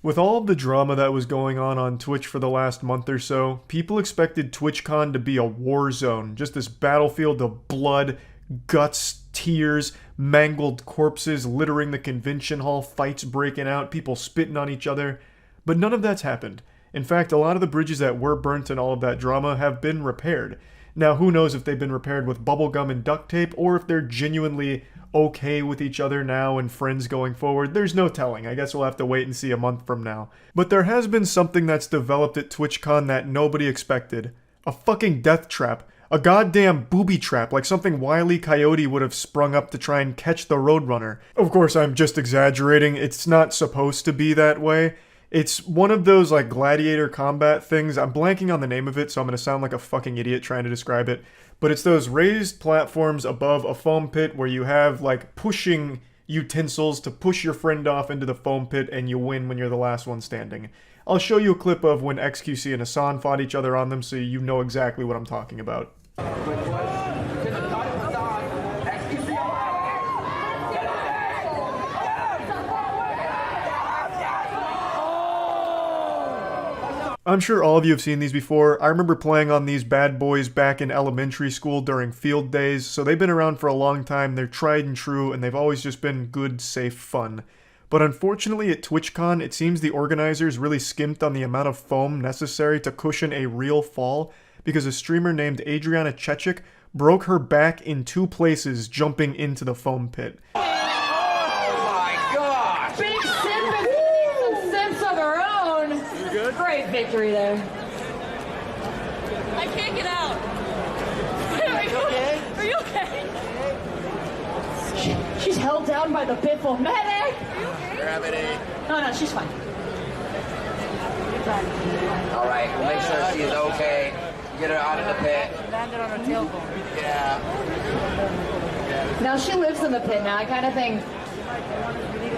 With all of the drama that was going on Twitch for the last month or so, people expected TwitchCon to be a war zone, just this battlefield of blood, guts, tears, mangled corpses littering the convention hall, fights breaking out, people spitting on each other. But none of that's happened. In fact, a lot of the bridges that were burnt in all of that drama have been repaired. Now, who knows if they've been repaired with bubblegum and duct tape, or if they're genuinely okay with each other now and friends going forward. There's no telling. I guess we'll have to wait and see a month from now. But there has been something that's developed at TwitchCon that nobody expected. A fucking death trap. A goddamn booby trap, like something Wile E. Coyote would have sprung up to try and catch the Roadrunner. Of course, I'm just exaggerating. It's not supposed to be that way. It's one of those like gladiator combat things. I'm blanking on the name of it, so I'm going to sound like a fucking idiot trying to describe it. But it's those raised platforms above a foam pit where you have like pushing utensils to push your friend off into the foam pit and you win when you're the last one standing. I'll show you a clip of when XQC and Hassan fought each other on them so you know exactly what I'm talking about. I'm sure all of you have seen these before. I remember playing on these bad boys back in elementary school during field days, so they've been around for a long time, they're tried and true, and they've always just been good, safe fun. But unfortunately at TwitchCon, it seems the organizers really skimped on the amount of foam necessary to cushion a real fall, because a streamer named Adriana Chechik broke her back in 2 places jumping into the foam pit. Great victory there. I can't get out. Are you okay? Are you okay? She's held down by the Biffle medic. Gravity. No, she's fine. All right, we'll make sure she's okay. Get her out of the pit. Landed on her tailbone. Yeah. Now she lives in the pit now, kind of thing.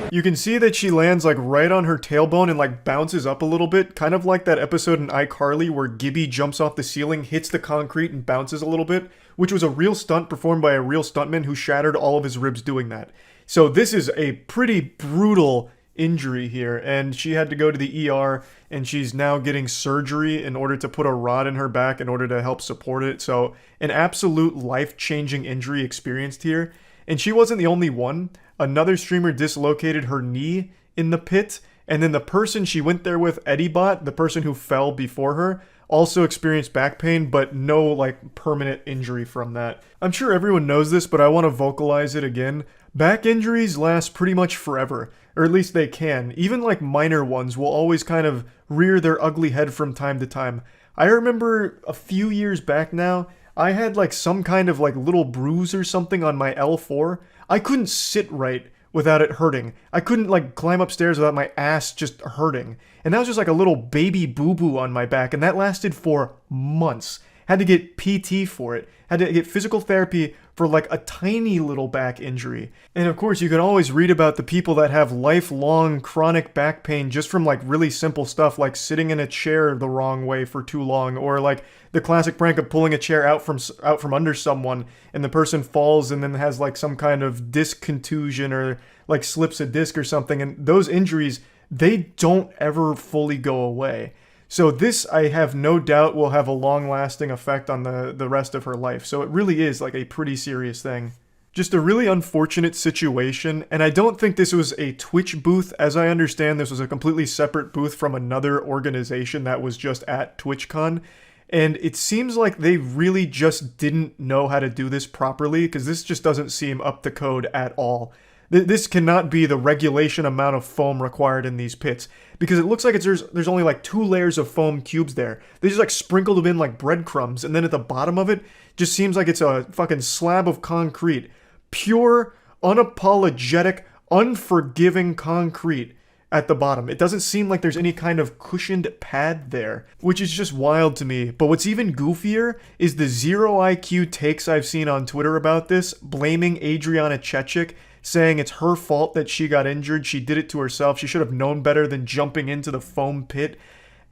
You can see that she lands like right on her tailbone and like bounces up a little bit, kind of like that episode in iCarly where Gibby jumps off the ceiling, hits the concrete and bounces a little bit, which was a real stunt performed by a real stuntman who shattered all of his ribs doing that. So this is a pretty brutal injury here, and she had to go to the ER, and she's now getting surgery in order to put a rod in her back in order to help support it. So an absolute life-changing injury experienced here. And she wasn't the only one. Another streamer dislocated her knee in the pit, and then the person she went there with, Eddybot, the person who fell before her, also experienced back pain, but no like permanent injury from that. I'm sure everyone knows this, but I want to vocalize it again. Back injuries last pretty much forever, or at least they can. Even like minor ones will always kind of rear their ugly head from time to time. I remember a few years back now, I had like some kind of like little bruise or something on my L4. I couldn't sit right without it hurting. I couldn't like climb upstairs without my ass just hurting. And that was just like a little baby boo-boo on my back, and that lasted for months. Had to get PT for it. Had to get physical therapy for like a tiny little back injury. And of course, you can always read about the people that have lifelong chronic back pain just from like really simple stuff like sitting in a chair the wrong way for too long, or like the classic prank of pulling a chair out from under someone and the person falls and then has like some kind of disc contusion or like slips a disc or something. And those injuries, they don't ever fully go away. So this, I have no doubt, will have a long-lasting effect on the rest of her life. So it really is like a pretty serious thing. Just a really unfortunate situation, and I don't think this was a Twitch booth. As I understand, this was a completely separate booth from another organization that was just at TwitchCon. And it seems like they really just didn't know how to do this properly, because this just doesn't seem up to code at all. This cannot be the regulation amount of foam required in these pits, because it looks like there's only like 2 layers of foam cubes there. They just like sprinkled them in like breadcrumbs, and then at the bottom of it just seems like it's a fucking slab of concrete. Pure, unapologetic, unforgiving concrete at the bottom. It doesn't seem like there's any kind of cushioned pad there, which is just wild to me. But what's even goofier is the 0 IQ takes I've seen on Twitter about this, blaming Adriana Chechik, saying it's her fault that she got injured, she did it to herself, she should have known better than jumping into the foam pit.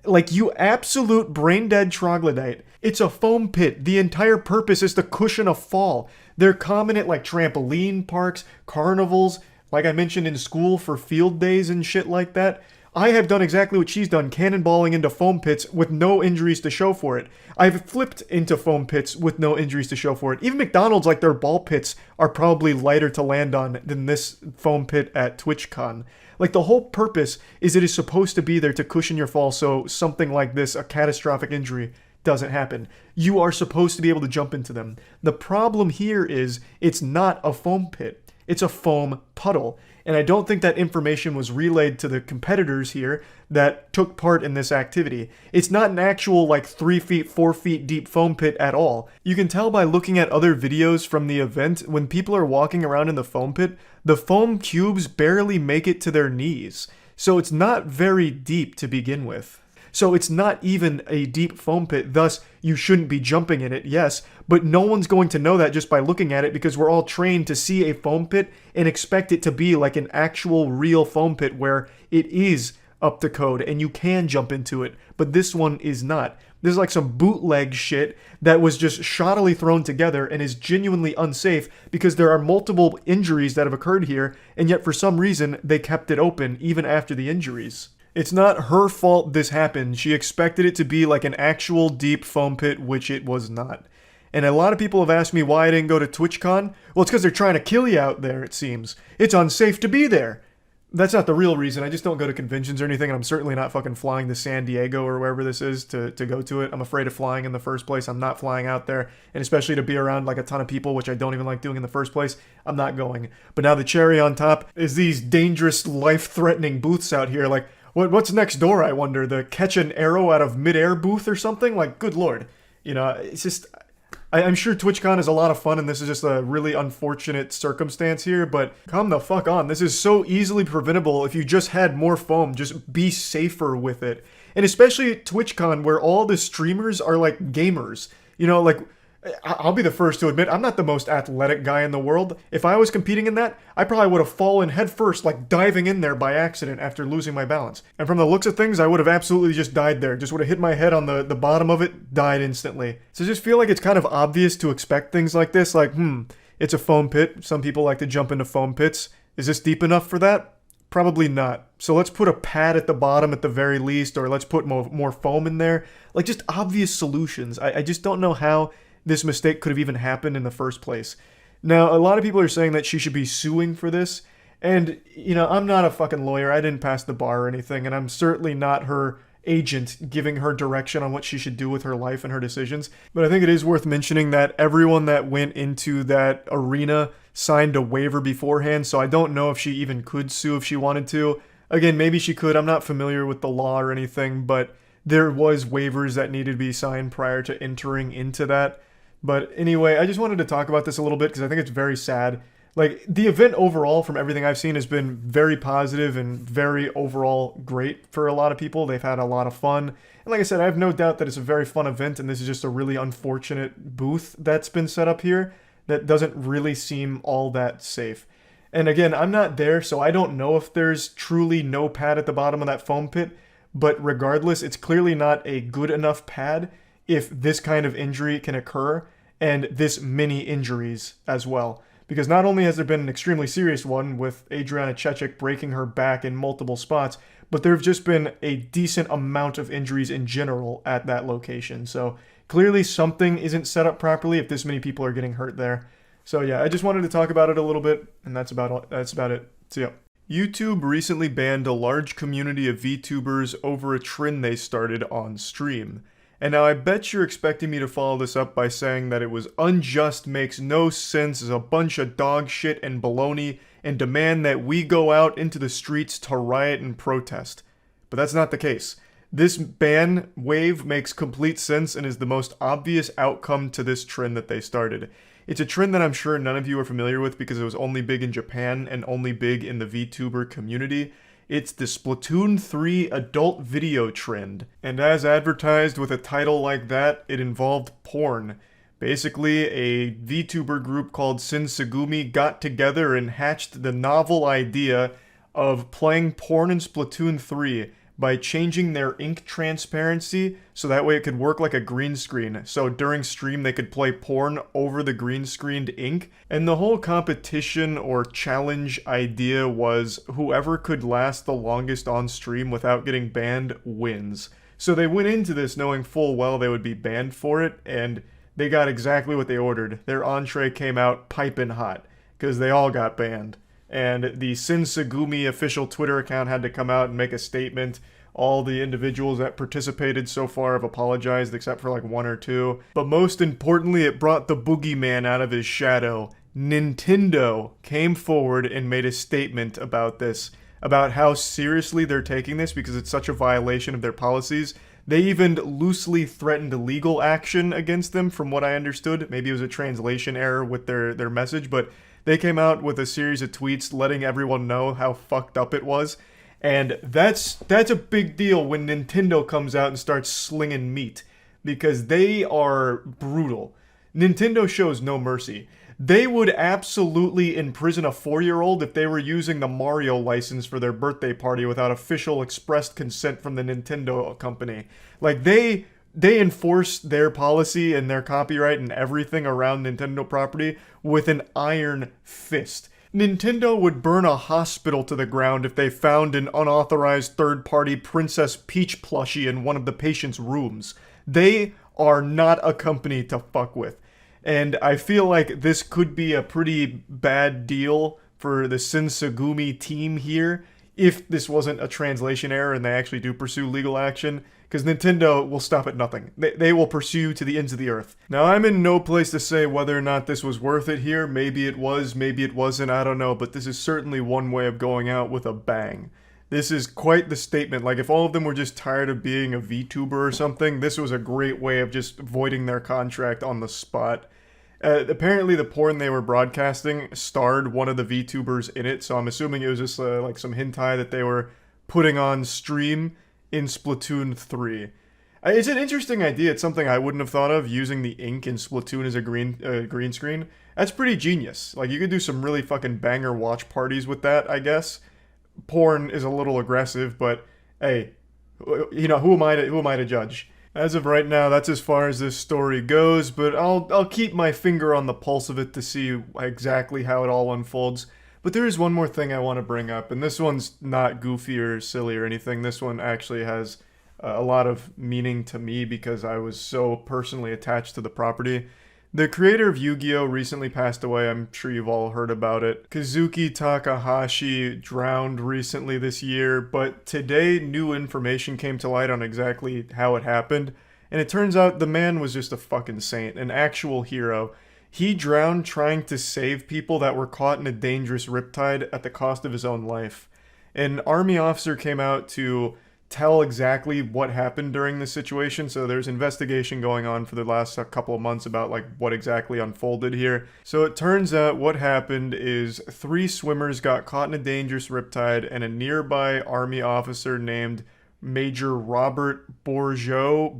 Like, you absolute brain-dead troglodyte. It's a foam pit. The entire purpose is to cushion a fall. They're common at like trampoline parks, carnivals, like I mentioned in school for field days and shit like that. I have done exactly what she's done, cannonballing into foam pits with no injuries to show for it. I've flipped into foam pits with no injuries to show for it. Even McDonald's, like their ball pits, are probably lighter to land on than this foam pit at TwitchCon. Like the whole purpose is it is supposed to be there to cushion your fall so something like this, a catastrophic injury, doesn't happen. You are supposed to be able to jump into them. The problem here is it's not a foam pit. It's a foam puddle. And I don't think that information was relayed to the competitors here that took part in this activity. It's not an actual like 3 feet, 4 feet deep foam pit at all. You can tell by looking at other videos from the event, when people are walking around in the foam pit, the foam cubes barely make it to their knees. So it's not very deep to begin with. So it's not even a deep foam pit, thus you shouldn't be jumping in it, yes, but no one's going to know that just by looking at it because we're all trained to see a foam pit and expect it to be like an actual real foam pit where it is up to code and you can jump into it, but this one is not. This is like some bootleg shit that was just shoddily thrown together and is genuinely unsafe because there are multiple injuries that have occurred here, and yet for some reason they kept it open even after the injuries. It's not her fault this happened. She expected it to be like an actual deep foam pit, which it was not. And a lot of people have asked me why I didn't go to TwitchCon. Well, it's because they're trying to kill you out there, it seems. It's unsafe to be there. That's not the real reason. I just don't go to conventions or anything, and I'm certainly not fucking flying to San Diego or wherever this is to go to it. I'm afraid of flying in the first place. I'm not flying out there, and especially to be around like a ton of people, which I don't even like doing in the first place, I'm not going. But now the cherry on top is these dangerous, life-threatening booths out here, like, what's next door, I wonder? The catch an arrow out of midair booth or something? Like, good lord. You know, it's just... I'm sure TwitchCon is a lot of fun, and this is just a really unfortunate circumstance here, but come the fuck on. This is so easily preventable if you just had more foam. Just be safer with it. And especially at TwitchCon, where all the streamers are like gamers. You know, like... I'll be the first to admit, I'm not the most athletic guy in the world. If I was competing in that, I probably would have fallen headfirst, like diving in there by accident after losing my balance. And from the looks of things, I would have absolutely just died there. Just would have hit my head on the bottom of it, died instantly. So I just feel like it's kind of obvious to expect things like this, like, it's a foam pit. Some people like to jump into foam pits. Is this deep enough for that? Probably not. So let's put a pad at the bottom at the very least, or let's put more foam in there. Like, just obvious solutions. I just don't know how this mistake could have even happened in the first place. Now, a lot of people are saying that she should be suing for this, and, you know, I'm not a fucking lawyer, I didn't pass the bar or anything, and I'm certainly not her agent giving her direction on what she should do with her life and her decisions, but I think it is worth mentioning that everyone that went into that arena signed a waiver beforehand, so I don't know if she even could sue if she wanted to. Again, maybe she could, I'm not familiar with the law or anything, but there was waivers that needed to be signed prior to entering into that. But anyway, I just wanted to talk about this a little bit because I think it's very sad. Like, the event overall, from everything I've seen, has been very positive and very overall great for a lot of people. They've had a lot of fun. And like I said, I have no doubt that it's a very fun event, and this is just a really unfortunate booth that's been set up here that doesn't really seem all that safe. And again, I'm not there, so I don't know if there's truly no pad at the bottom of that foam pit. But regardless, it's clearly not a good enough pad if this kind of injury can occur, and this many injuries as well. Because not only has there been an extremely serious one with Adriana Chechik breaking her back in multiple spots, but there have just been a decent amount of injuries in general at that location. So clearly something isn't set up properly if this many people are getting hurt there. So yeah, I just wanted to talk about it a little bit, and that's about it. See ya. YouTube recently banned a large community of VTubers over a trend they started on stream. And now I bet you're expecting me to follow this up by saying that it was unjust, makes no sense, is a bunch of dog shit and baloney, and demand that we go out into the streets to riot and protest. But that's not the case. This ban wave makes complete sense and is the most obvious outcome to this trend that they started. It's a trend that I'm sure none of you are familiar with because it was only big in Japan and only big in the VTuber community. It's the Splatoon 3 adult video trend, and as advertised with a title like that, it involved porn. Basically, a VTuber group called Shinsegumi got together and hatched the novel idea of playing porn in Splatoon 3 by changing their ink transparency so that way it could work like a green screen. So during stream they could play porn over the green screened ink. And the whole competition or challenge idea was whoever could last the longest on stream without getting banned wins. So they went into this knowing full well they would be banned for it, and they got exactly what they ordered. Their entree came out piping hot, because they all got banned. And the Shinsegumi official Twitter account had to come out and make a statement. All the individuals that participated so far have apologized, except for like one or two. But most importantly, it brought the boogeyman out of his shadow. Nintendo came forward and made a statement about this, about how seriously they're taking this because it's such a violation of their policies. They even loosely threatened legal action against them, from what I understood. Maybe it was a translation error with their message, but they came out with a series of tweets letting everyone know how fucked up it was. And that's a big deal when Nintendo comes out and starts slinging meat, because they are brutal. Nintendo shows no mercy. They would absolutely imprison a 4-year-old if they were using the Mario license for their birthday party without official expressed consent from the Nintendo company. Like, they enforce their policy and their copyright and everything around Nintendo property with an iron fist. Nintendo would burn a hospital to the ground if they found an unauthorized third-party Princess Peach plushie in one of the patient's rooms. They are not a company to fuck with. And I feel like this could be a pretty bad deal for the Shinsegumi team here if this wasn't a translation error and they actually do pursue legal action, because Nintendo will stop at nothing. They will pursue to the ends of the earth. Now, I'm in no place to say whether or not this was worth it here. Maybe it was, maybe it wasn't, I don't know, but this is certainly one way of going out with a bang. This is quite the statement. Like, if all of them were just tired of being a VTuber or something, this was a great way of just voiding their contract on the spot. Apparently the porn they were broadcasting starred one of the VTubers in it, so I'm assuming it was just like some hentai that they were putting on stream in Splatoon 3. It's an interesting idea. It's something I wouldn't have thought of, using the ink in Splatoon as a green screen. That's pretty genius. Like, you could do some really fucking banger watch parties with that, I guess. Porn is a little aggressive, but hey, you know, who am I to judge? As of right now, that's as far as this story goes, but I'll keep my finger on the pulse of it to see exactly how it all unfolds. But there is one more thing I want to bring up, and this one's not goofy or silly or anything. This one actually has a lot of meaning to me because I was so personally attached to the property. The creator of Yu-Gi-Oh! Recently passed away. I'm sure you've all heard about it. Kazuki Takahashi drowned recently this year, but today new information came to light on exactly how it happened. And it turns out the man was just a fucking saint, an actual hero. He drowned trying to save people that were caught in a dangerous riptide at the cost of his own life. An army officer came out to tell exactly what happened during this situation, so there's investigation going on for the last couple of months about like what exactly unfolded here. So it turns out what happened is 3 swimmers got caught in a dangerous riptide, and a nearby army officer named Major Robert Bourgeau,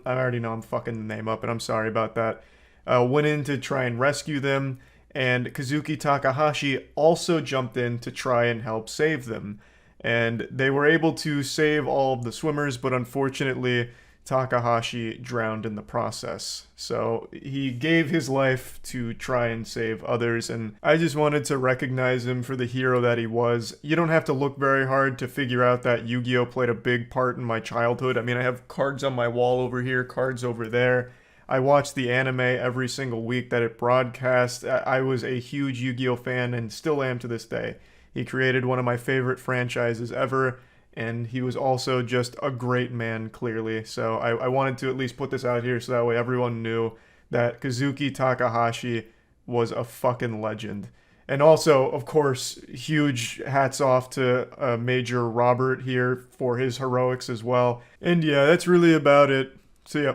I already know I'm fucking the name up, and I'm sorry about that, went in to try and rescue them, and Kazuki Takahashi also jumped in to try and help save them. And they were able to save all of the swimmers, but unfortunately, Takahashi drowned in the process. So he gave his life to try and save others, and I just wanted to recognize him for the hero that he was. You don't have to look very hard to figure out that Yu-Gi-Oh! Played a big part in my childhood. I mean, I have cards on my wall over here, cards over there. I watched the anime every single week that it broadcast. I was a huge Yu-Gi-Oh! Fan and still am to this day. He created one of my favorite franchises ever, and he was also just a great man, clearly. So I wanted to at least put this out here so that way everyone knew that Kazuki Takahashi was a fucking legend. And also, of course, huge hats off to Major Robert here for his heroics as well. And yeah, that's really about it. See ya.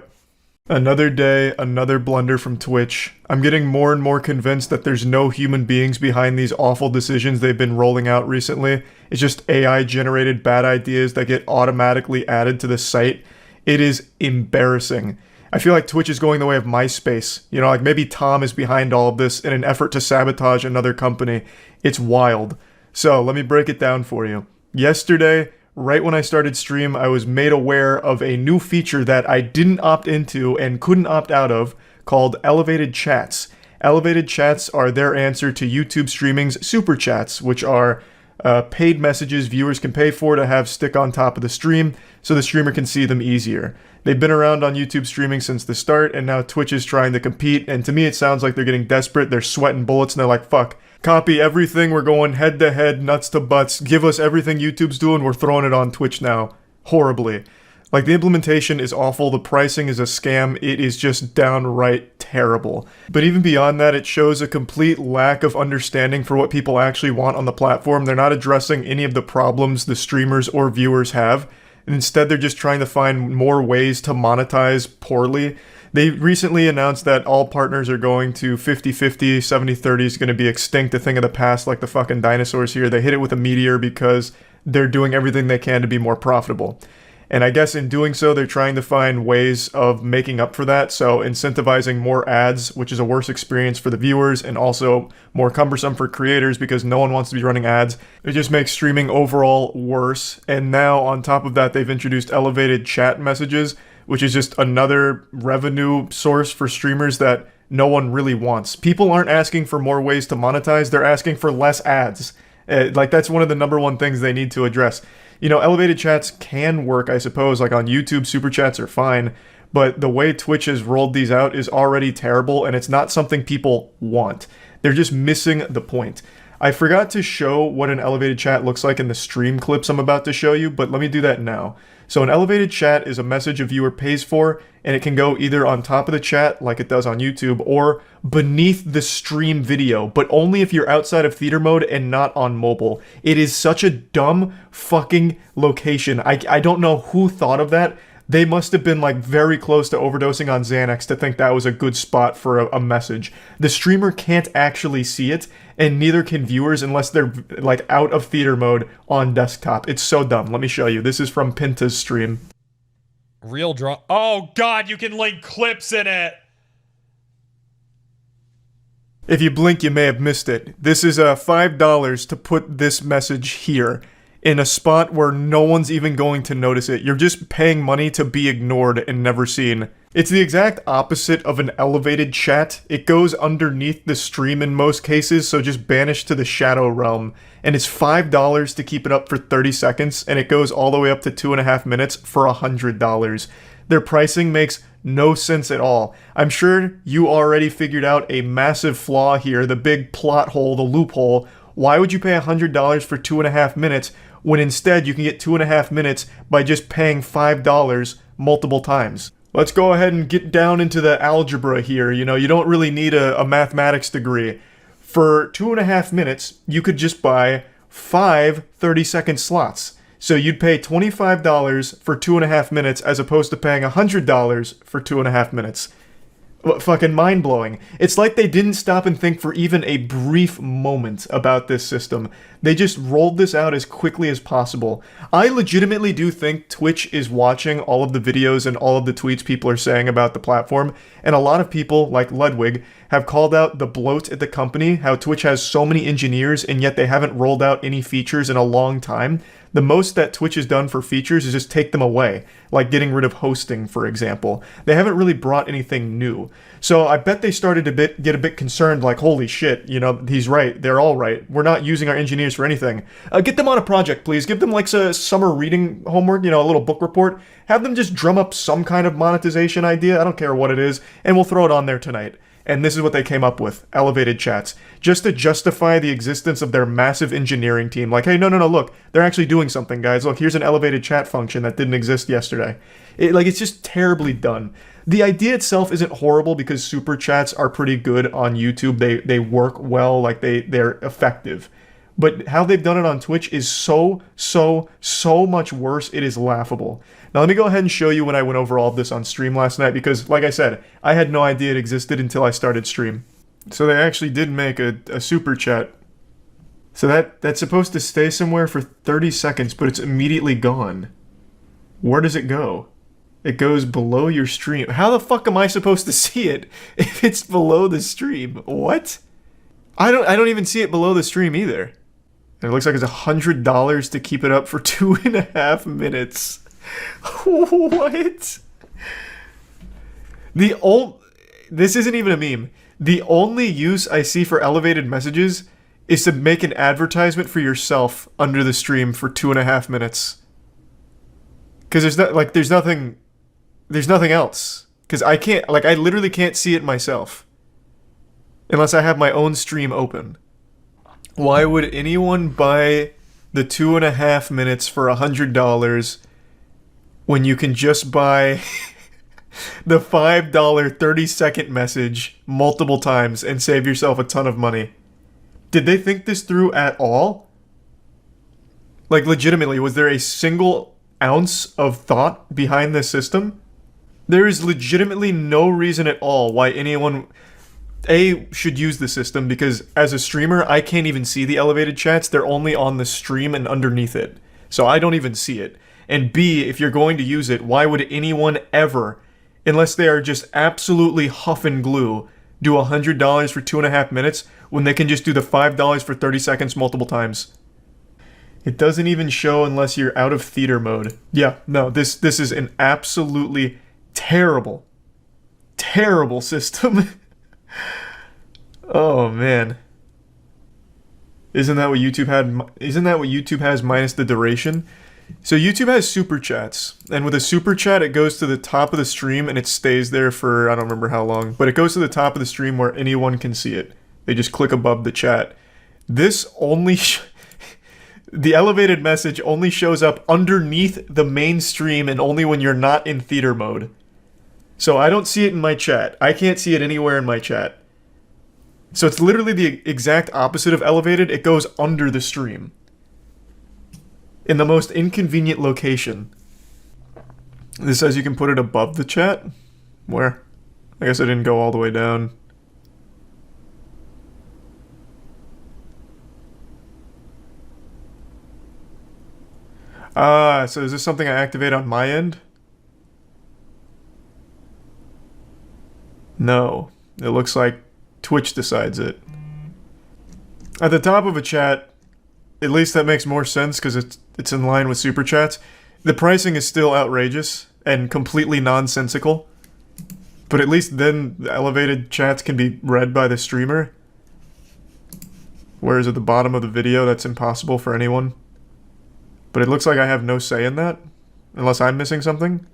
Another day, another blunder from Twitch. I'm getting more and more convinced that there's no human beings behind these awful decisions they've been rolling out recently. It's just AI-generated bad ideas that get automatically added to the site. It is embarrassing. I feel like Twitch is going the way of MySpace. You know, like maybe Tom is behind all of this in an effort to sabotage another company. It's wild. So, let me break it down for you. Yesterday, right when I started stream, I was made aware of a new feature that I didn't opt into and couldn't opt out of called Elevated Chats. Elevated Chats are their answer to YouTube streaming's Super Chats, which are paid messages viewers can pay for to have stick on top of the stream so the streamer can see them easier. They've been around on YouTube streaming since the start, and now Twitch is trying to compete, and to me it sounds like they're getting desperate, they're sweating bullets, and they're like, fuck, copy everything, we're going head to head, nuts to butts, give us everything YouTube's doing, we're throwing it on Twitch now. Horribly. Like, the implementation is awful, the pricing is a scam, it is just downright terrible. But even beyond that, it shows a complete lack of understanding for what people actually want on the platform. They're not addressing any of the problems the streamers or viewers have. Instead, they're just trying to find more ways to monetize poorly. They recently announced that all partners are going to 50-50, 70-30 is going to be extinct, a thing of the past like the fucking dinosaurs here. They hit it with a meteor because they're doing everything they can to be more profitable. And I guess in doing so, they're trying to find ways of making up for that. So incentivizing more ads, which is a worse experience for the viewers and also more cumbersome for creators because no one wants to be running ads. It just makes streaming overall worse. And now on top of that, they've introduced elevated chat messages, which is just another revenue source for streamers that no one really wants. People aren't asking for more ways to monetize. They're asking for less ads. Like, that's one of the number one things they need to address. You know, elevated chats can work, I suppose, like on YouTube, super chats are fine, but the way Twitch has rolled these out is already terrible, and it's not something people want. They're just missing the point. I forgot to show what an elevated chat looks like in the stream clips I'm about to show you, but let me do that now. So an elevated chat is a message a viewer pays for, and it can go either on top of the chat, like it does on YouTube, or beneath the stream video, but only if you're outside of theater mode and not on mobile. It is such a dumb fucking location. I don't know who thought of that. They must have been like very close to overdosing on Xanax to think that was a good spot for a message. The streamer can't actually see it, and neither can viewers unless they're like out of theater mode on desktop. It's so dumb. Let me show you. This is from Pinta's stream. Real draw. Oh god, you can link clips in it! If you blink, you may have missed it. This is $5 to put this message here, in a spot where no one's even going to notice it. You're just paying money to be ignored and never seen. It's the exact opposite of an elevated chat. It goes underneath the stream in most cases, so just banish to the shadow realm. And it's $5 to keep it up for 30 seconds, and it goes all the way up to 2.5 minutes for $100. Their pricing makes no sense at all. I'm sure you already figured out a massive flaw here, the big plot hole, the loophole. Why would you pay $100 for 2.5 minutes when instead you can get 2.5 minutes by just paying $5 multiple times? Let's go ahead and get down into the algebra here. You know, you don't really need a mathematics degree. For 2.5 minutes, you could just buy 5 30-second slots. So you'd pay $25 for 2.5 minutes as opposed to paying $100 for 2.5 minutes. Fucking mind-blowing. It's like they didn't stop and think for even a brief moment about this system. They just rolled this out as quickly as possible. I legitimately do think Twitch is watching all of the videos and all of the tweets people are saying about the platform, and a lot of people, like Ludwig, have called out the bloat at the company, how Twitch has so many engineers and yet they haven't rolled out any features in a long time. The most that Twitch has done for features is just take them away, like getting rid of hosting, for example. They haven't really brought anything new. So I bet they started to get a bit concerned, like, holy shit, you know, he's right, they're all right. We're not using our engineers for anything. Get them on a project, please. Give them like a summer reading homework, you know, a little book report. Have them just drum up some kind of monetization idea, I don't care what it is, and we'll throw it on there tonight. And this is what they came up with, elevated chats. Just to justify the existence of their massive engineering team. Like, hey, no, look, they're actually doing something, guys. Look, here's an elevated chat function that didn't exist yesterday. It's just terribly done. The idea itself isn't horrible because super chats are pretty good on YouTube. They work well, like they're effective. But how they've done it on Twitch is so much worse, it is laughable. Now let me go ahead and show you when I went over all of this on stream last night because, like I said, I had no idea it existed until I started stream. So they actually did make a super chat. So that's supposed to stay somewhere for 30 seconds, but it's immediately gone. Where does it go? It goes below your stream. How the fuck am I supposed to see it if it's below the stream? What? I don't even see it below the stream either. And it looks like it's $100 to keep it up for 2.5 minutes. What? This isn't even a meme. The only use I see for elevated messages is to make an advertisement for yourself under the stream for 2.5 minutes. Because there's nothing else. Because I literally can't see it myself. Unless I have my own stream open. Why would anyone buy the 2.5 minutes for $100 when you can just buy the $5 30-second message multiple times and save yourself a ton of money? Did they think this through at all? Like, legitimately, was there a single ounce of thought behind this system? There is legitimately no reason at all why anyone should use the system, because as a streamer, I can't even see the elevated chats. They're only on the stream and underneath it. So I don't even see it. And B, if you're going to use it, why would anyone ever, unless they are just absolutely huffing glue, do $100 for 2.5 minutes when they can just do the $5 for 30 seconds multiple times? It doesn't even show unless you're out of theater mode. Yeah, no, this is an absolutely terrible, terrible system. Oh man. Isn't that what YouTube has minus the duration? So YouTube has super chats, and with a super chat it goes to the top of the stream and it stays there for I don't remember how long, but it goes to the top of the stream where anyone can see it. They just click above the chat. This only the elevated message only shows up underneath the main stream and only when you're not in theater mode. So I don't see it in my chat. I can't see it anywhere in my chat. So it's literally the exact opposite of elevated. It goes under the stream. In the most inconvenient location. This says you can put it above the chat. Where? I guess I didn't go all the way down. So is this something I activate on my end? No. It looks like Twitch decides it. At the top of a chat, at least that makes more sense because it's in line with super chats. The pricing is still outrageous and completely nonsensical. But at least then the elevated chats can be read by the streamer. Whereas at the bottom of the video, that's impossible for anyone. But it looks like I have no say in that, unless I'm missing something.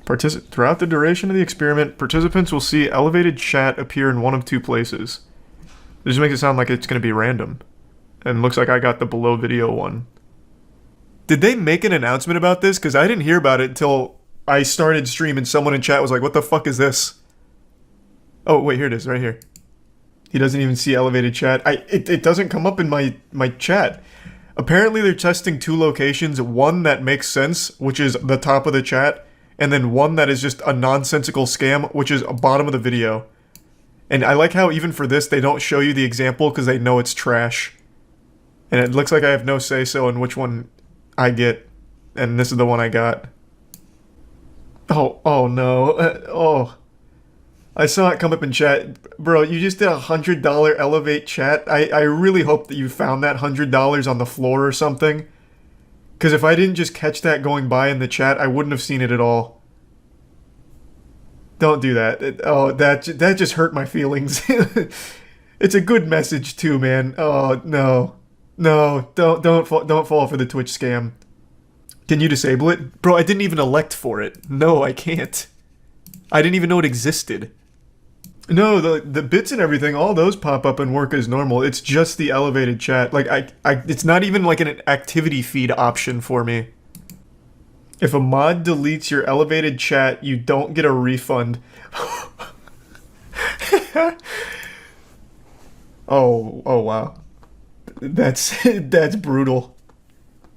Throughout the duration of the experiment, participants will see elevated chat appear in one of two places. It just makes it sound like it's going to be random. And looks like I got the below video one. Did they make an announcement about this? Because I didn't hear about it until I started stream and someone in chat was like, what the fuck is this? Oh, wait, here it is, right here. He doesn't even see elevated chat. It doesn't come up in my chat. Apparently they're testing two locations. One that makes sense, which is the top of the chat. And then one that is just a nonsensical scam, which is bottom of the video. And I like how even for this, they don't show you the example because they know it's trash. And it looks like I have no say-so in which one I get. And this is the one I got. Oh no. I saw it come up in chat. Bro, you just did $100 elevate chat. I really hope that you found that $100 on the floor or something. Because if I didn't just catch that going by in the chat, I wouldn't have seen it at all. Don't do that. That just hurt my feelings. It's a good message too, man. Oh no, don't fall for the Twitch scam. Can you disable it, bro? I didn't even elect for it. No, I can't. I didn't even know it existed. No, the bits and everything, all those pop up and work as normal. It's just the elevated chat. Like it's not even like an activity feed option for me. If a mod deletes your elevated chat, you don't get a refund. Oh wow. That's brutal.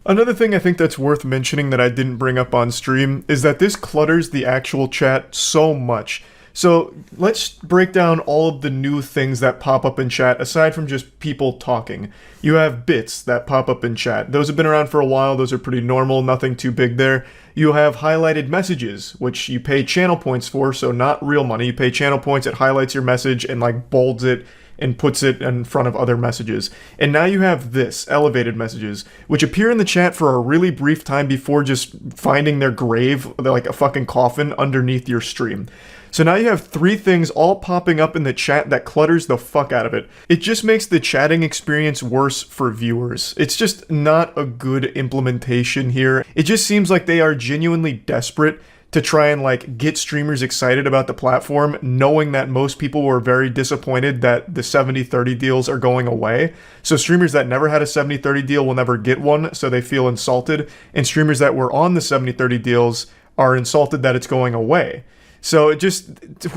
Another thing I think that's worth mentioning that I didn't bring up on stream is that this clutters the actual chat so much. So let's break down all of the new things that pop up in chat aside from just people talking. You have bits that pop up in chat. Those have been around for a while. Those are pretty normal, nothing too big there. You have highlighted messages, which you pay channel points for, so not real money. You pay channel points, it highlights your message and like bolds it, and puts it in front of other messages. And now you have this, elevated messages, which appear in the chat for a really brief time before just finding their grave, like a fucking coffin, underneath your stream. So now you have 3 things all popping up in the chat that clutters the fuck out of it. It just makes the chatting experience worse for viewers. It's just not a good implementation here. It just seems like they are genuinely desperate to try and like get streamers excited about the platform, knowing that most people were very disappointed that the 70-30 deals are going away. So streamers that never had a 70-30 deal will never get one, so they feel insulted. And streamers that were on the 70-30 deals are insulted that it's going away. So it just,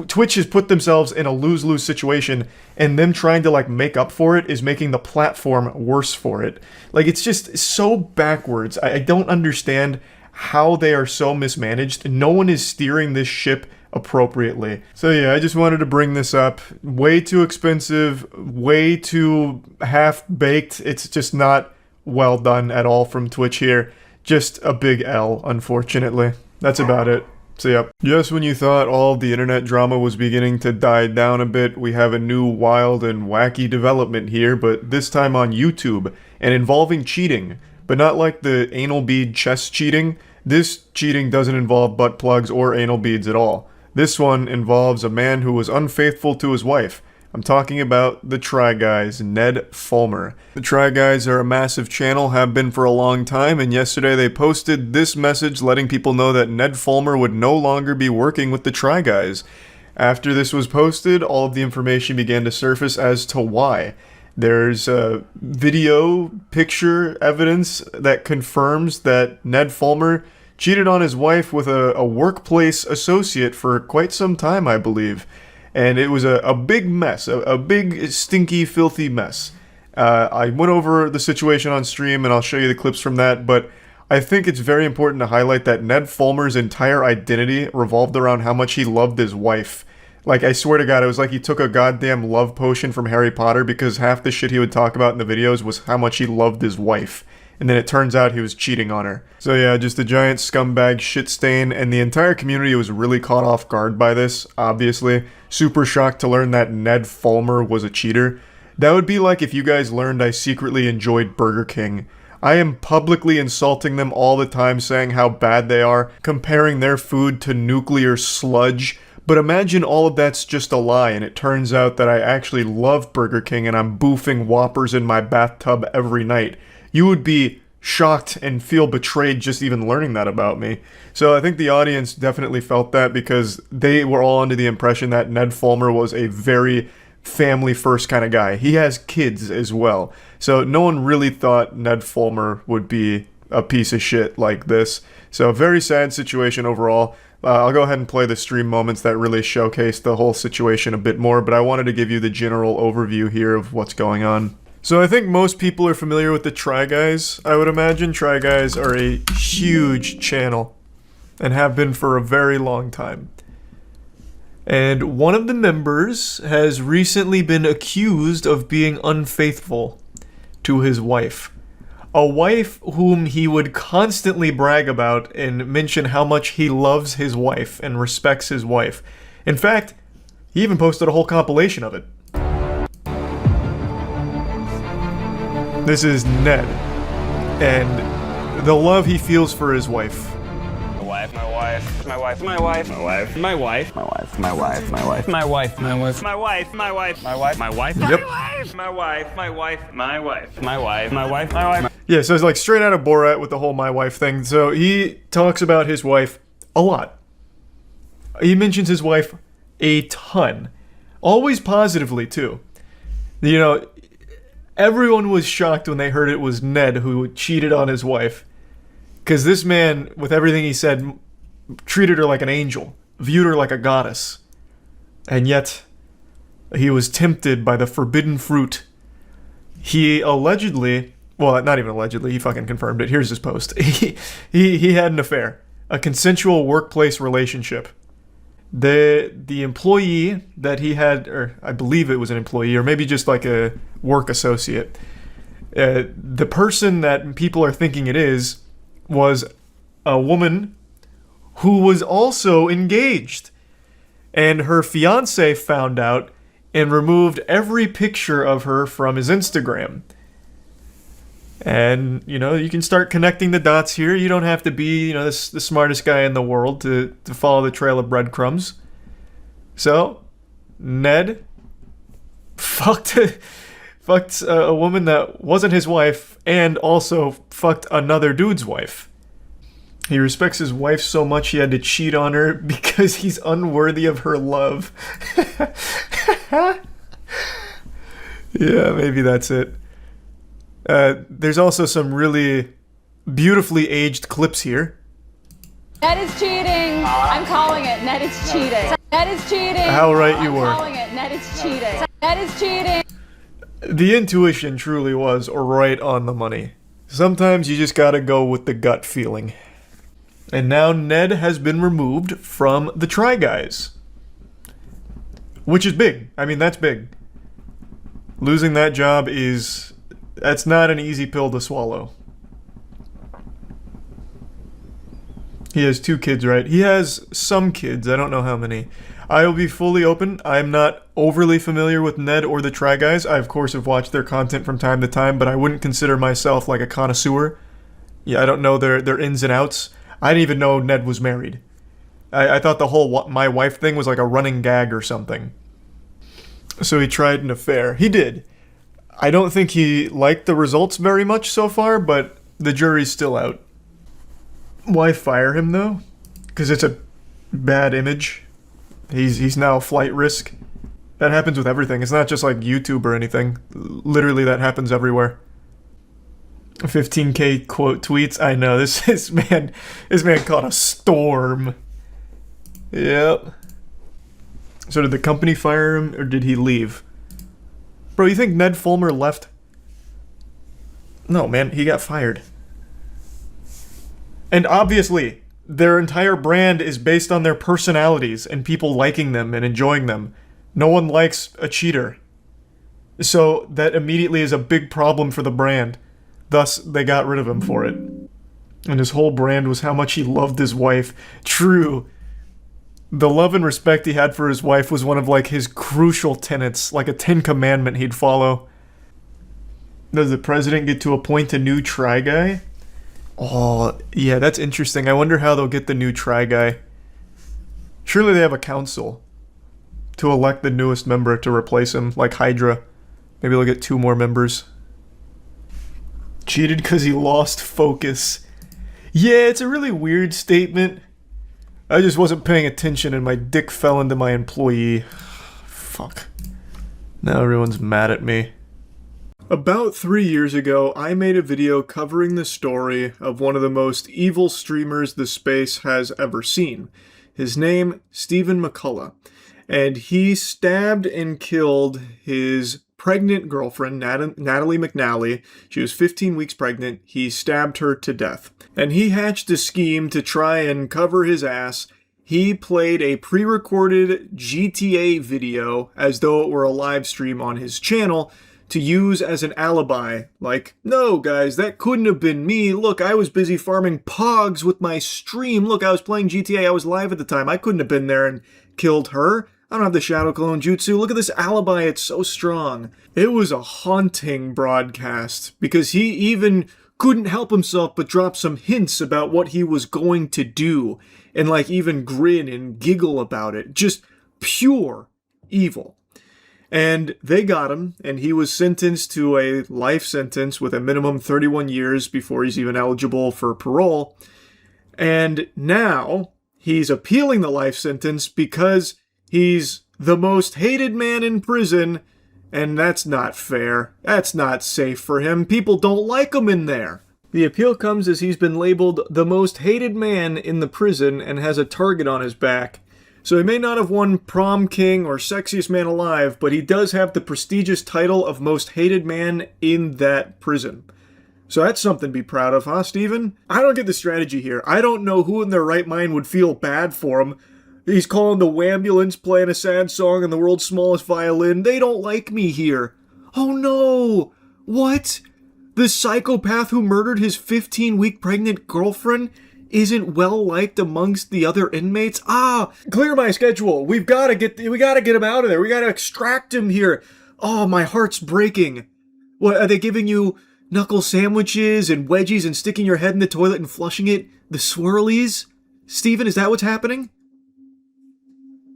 Twitch has put themselves in a lose-lose situation, and them trying to like make up for it is making the platform worse for it. Like, it's just so backwards. I don't understand how they are so mismanaged. No one is steering this ship appropriately. So yeah, I just wanted to bring this up. Way too expensive, way too half-baked. It's just not well done at all from Twitch here. Just a big L, unfortunately. That's about it. So yep. Just when you thought all of the internet drama was beginning to die down a bit, we have a new wild and wacky development here, but this time on YouTube, and involving cheating. But not like the anal bead chess cheating. This cheating doesn't involve butt plugs or anal beads at all. This one involves a man who was unfaithful to his wife. I'm talking about the Try Guys, Ned Fulmer. The Try Guys are a massive channel, have been for a long time, and yesterday they posted this message letting people know that Ned Fulmer would no longer be working with the Try Guys. After this was posted, all of the information began to surface as to why. There's video, picture, evidence that confirms that Ned Fulmer cheated on his wife with a workplace associate for quite some time, I believe. And it was a big mess, a big, stinky, filthy mess. I went over the situation on stream, and I'll show you the clips from that, but I think it's very important to highlight that Ned Fulmer's entire identity revolved around how much he loved his wife. Like, I swear to God, it was like he took a goddamn love potion from Harry Potter, because half the shit he would talk about in the videos was how much he loved his wife. And then it turns out he was cheating on her. So yeah, just a giant scumbag shit stain, and the entire community was really caught off guard by this, obviously. Super shocked to learn that Ned Fulmer was a cheater. That would be like if you guys learned I secretly enjoyed Burger King. I am publicly insulting them all the time, saying how bad they are, comparing their food to nuclear sludge. But imagine all of that's just a lie, and it turns out that I actually love Burger King and I'm boofing Whoppers in my bathtub every night. You would be shocked and feel betrayed just even learning that about me. So I think the audience definitely felt that, because they were all under the impression that Ned Fulmer was a very family first kind of guy. He has kids as well. So no one really thought Ned Fulmer would be a piece of shit like this. So a very sad situation overall. I'll go ahead and play the stream moments that really showcase the whole situation a bit more, but I wanted to give you the general overview here of what's going on. So I think most people are familiar with the Try Guys. I would imagine Try Guys are a huge channel and have been for a very long time. And one of the members has recently been accused of being unfaithful to his wife. A wife whom he would constantly brag about and mention how much he loves his wife and respects his wife. In fact, he even posted a whole compilation of it. This is Ned, and the love he feels for his wife. My wife, my wife, my wife, my wife, my wife, my wife, my wife, my wife, my wife, my wife, my wife, my wife, my wife, my wife, my wife, Yep. my wife, my wife, my wife, my wife, my wife, my wife. Yeah, so it's like straight out of Borat with the whole my wife thing. So he talks about his wife a lot. He mentions his wife a ton. Always positively, too. You know, everyone was shocked when they heard it was Ned who cheated on his wife. Because this man, with everything he said, treated her like an angel, viewed her like a goddess. And yet, he was tempted by the forbidden fruit. He allegedly, well, not even allegedly, he fucking confirmed it. Here's his post. He had an affair, a consensual workplace relationship. The employee that he had, or I believe it was an employee, or maybe just like a work associate, the person that people are thinking it is, was a woman who was also engaged. And her fiance found out and removed every picture of her from his Instagram. And, you know, you can start connecting the dots here. You don't have to be, you know, the smartest guy in the world to follow the trail of breadcrumbs. So, Ned fucked a woman that wasn't his wife and also fucked another dude's wife. He respects his wife so much he had to cheat on her because he's unworthy of her love. Yeah, maybe that's it. There's also some really beautifully aged clips here. Ned is cheating. I'm calling it. Ned is cheating. Ned is cheating. How right you were. I'm calling it. Ned is cheating. Ned is cheating. The intuition truly was right on the money. Sometimes you just gotta go with the gut feeling. And now Ned has been removed from the Try Guys. Which is big. I mean, that's big. Losing that job that's not an easy pill to swallow. He has 2 kids, right? He has some kids, I don't know how many. I will be fully open. I'm not overly familiar with Ned or the Try Guys. I, of course, have watched their content from time to time, but I wouldn't consider myself like a connoisseur. Yeah, I don't know their ins and outs. I didn't even know Ned was married. I thought the whole my wife thing was like a running gag or something. So he tried an affair. He did. I don't think he liked the results very much so far, but the jury's still out. Why fire him, though? Because it's a bad image. He's now a flight risk. That happens with everything. It's not just like YouTube or anything. Literally, that happens everywhere. 15k quote tweets. I know, this man caught a storm. Yep. So did the company fire him, or did he leave? Bro, you think Ned Fulmer left? No, man, he got fired. And obviously, their entire brand is based on their personalities and people liking them and enjoying them. No one likes a cheater. So that immediately is a big problem for the brand. Thus, they got rid of him for it. And his whole brand was how much he loved his wife. True. The love and respect he had for his wife was one of, like, his crucial tenets, like a 10 commandment he'd follow. Does the president get to appoint a new Try Guy? Oh, yeah, that's interesting. I wonder how they'll get the new Try Guy. Surely they have a council to elect the newest member to replace him, like Hydra. Maybe they'll get 2 more members. Cheated because he lost focus. Yeah, it's a really weird statement. I just wasn't paying attention and my dick fell into my employee. Fuck. Now everyone's mad at me. About 3 years ago, I made a video covering the story of one of the most evil streamers the space has ever seen. His name, Stephen McCullough. And he stabbed and killed his pregnant girlfriend, Natalie McNally. She was 15 weeks pregnant. He stabbed her to death. And he hatched a scheme to try and cover his ass. He played a pre-recorded GTA video as though it were a live stream on his channel to use as an alibi. Like, no guys, that couldn't have been me. Look, I was busy farming pogs with my stream. Look, I was playing GTA. I was live at the time. I couldn't have been there and killed her. I don't have the Shadow Clone Jutsu. Look at this alibi, it's so strong. It was a haunting broadcast, because he even couldn't help himself but drop some hints about what he was going to do, and like even grin and giggle about it. Just pure evil. And they got him, and he was sentenced to a life sentence with a minimum 31 years before he's even eligible for parole. And now he's appealing the life sentence because he's the most hated man in prison, and that's not fair. That's not safe for him. People don't like him in there. The appeal comes as he's been labeled the most hated man in the prison and has a target on his back. So he may not have won prom king or sexiest man alive, but he does have the prestigious title of most hated man in that prison. So that's something to be proud of, huh, Steven? I don't get the strategy here. I don't know who in their right mind would feel bad for him. He's calling the Wambulance, playing a sad song, and the world's smallest violin. They don't like me here. Oh no! What? The psychopath who murdered his 15-week pregnant girlfriend isn't well liked amongst the other inmates. Clear my schedule. We gotta get him out of there. We gotta extract him here. Oh, my heart's breaking. What, are they giving you knuckle sandwiches and wedgies and sticking your head in the toilet and flushing it? The swirlies? Steven, is that what's happening?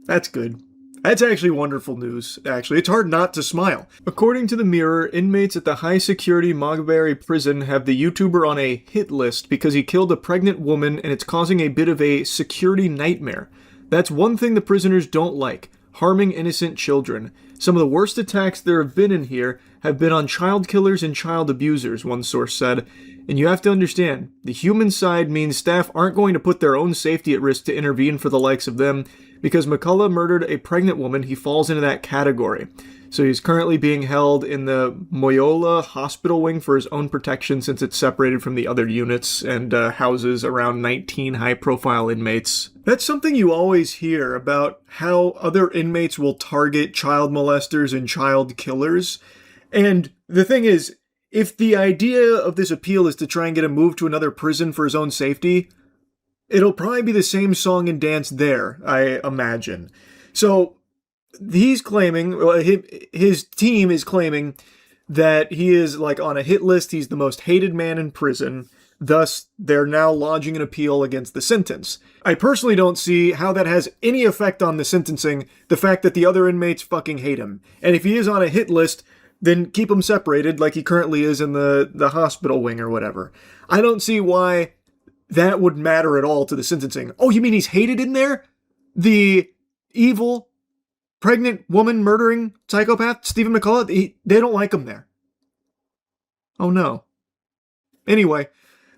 That's good. That's actually wonderful news, actually. It's hard not to smile. According to the Mirror, inmates at the high-security Mogberry prison have the YouTuber on a hit list because he killed a pregnant woman and it's causing a bit of a security nightmare. That's one thing the prisoners don't like, harming innocent children. Some of the worst attacks there have been in here have been on child killers and child abusers, one source said. And you have to understand, the human side means staff aren't going to put their own safety at risk to intervene for the likes of them. Because McCullough murdered a pregnant woman, he falls into that category. So he's currently being held in the Moyola hospital wing for his own protection since it's separated from the other units and houses around 19 high-profile inmates. That's something you always hear about how other inmates will target child molesters and child killers. And the thing is, if the idea of this appeal is to try and get him moved to another prison for his own safety, it'll probably be the same song and dance there, I imagine. So he's claiming, well, his team is claiming that he is like on a hit list. He's the most hated man in prison. Thus, they're now lodging an appeal against the sentence. I personally don't see how that has any effect on the sentencing, the fact that the other inmates fucking hate him. And if he is on a hit list, then keep him separated like he currently is in the hospital wing or whatever. I don't see why that would matter at all to the sentencing. Oh, you mean he's hated in there? The evil, pregnant woman murdering psychopath, Stephen McCullough, they don't like him there. Oh no. Anyway,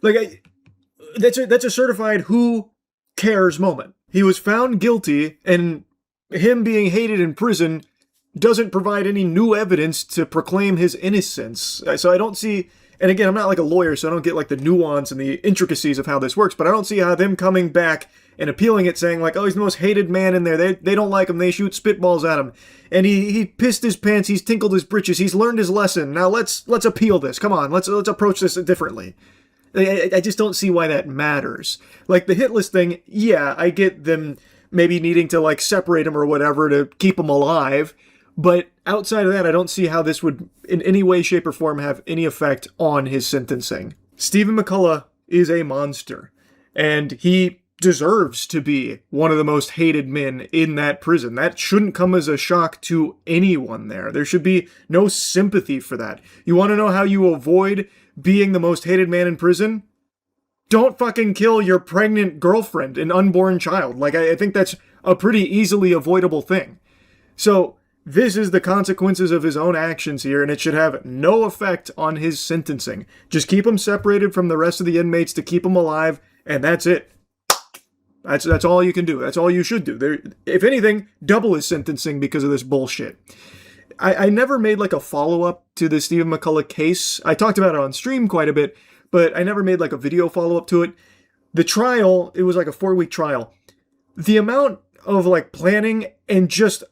that's a certified who cares moment. He was found guilty, and him being hated in prison doesn't provide any new evidence to proclaim his innocence. So I don't see, and again, I'm not like a lawyer, so I don't get like the nuance and the intricacies of how this works, but I don't see how them coming back and appealing it, saying like, oh, he's the most hated man in there. They don't like him. They shoot spitballs at him. And he pissed his pants. He's tinkled his britches. He's learned his lesson. Now let's appeal this. Come on, let's approach this differently. I just don't see why that matters. Like the hit list thing, yeah, I get them maybe needing to like separate him or whatever to keep him alive. But outside of that, I don't see how this would in any way, shape, or form have any effect on his sentencing. Stephen McCullough is a monster, and he deserves to be one of the most hated men in that prison. That shouldn't come as a shock to anyone there. There should be no sympathy for that. You want to know how you avoid being the most hated man in prison? Don't fucking kill your pregnant girlfriend and unborn child. Like, I think that's a pretty easily avoidable thing. So this is the consequences of his own actions here, and it should have no effect on his sentencing. Just keep him separated from the rest of the inmates to keep him alive, and that's it. That's all you can do. That's all you should do. If anything, double his sentencing because of this bullshit. I never made like a follow-up to the Stephen McCullough case. I talked about it on stream quite a bit, but I never made like a video follow-up to it. The trial, it was like a 4-week trial. The amount of like planning and just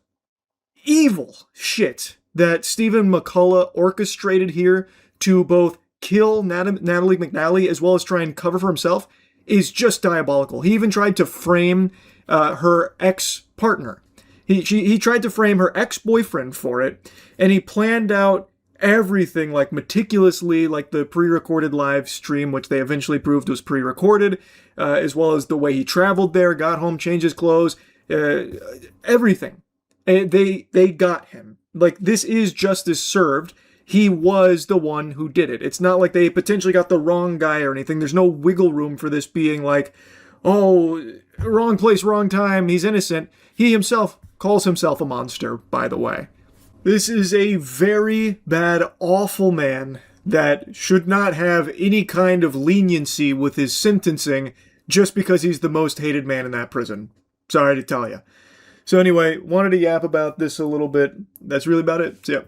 evil shit that Stephen McCullough orchestrated here to both kill Natalie McNally as well as try and cover for himself is just diabolical. He even tried to frame her ex-partner. He tried to frame her ex-boyfriend for it, and he planned out everything like meticulously, like the pre-recorded live stream, which they eventually proved was pre-recorded, as well as the way he traveled there, got home, changed his clothes, everything. And they got him. Like, this is justice served. He was the one who did it. It's not like they potentially got the wrong guy or anything. There's no wiggle room for this being like, oh, wrong place, wrong time, he's innocent. He himself calls himself a monster, by the way. This is a very bad, awful man that should not have any kind of leniency with his sentencing just because he's the most hated man in that prison. Sorry to tell you. So anyway, wanted to yap about this a little bit. That's really about it. So yeah.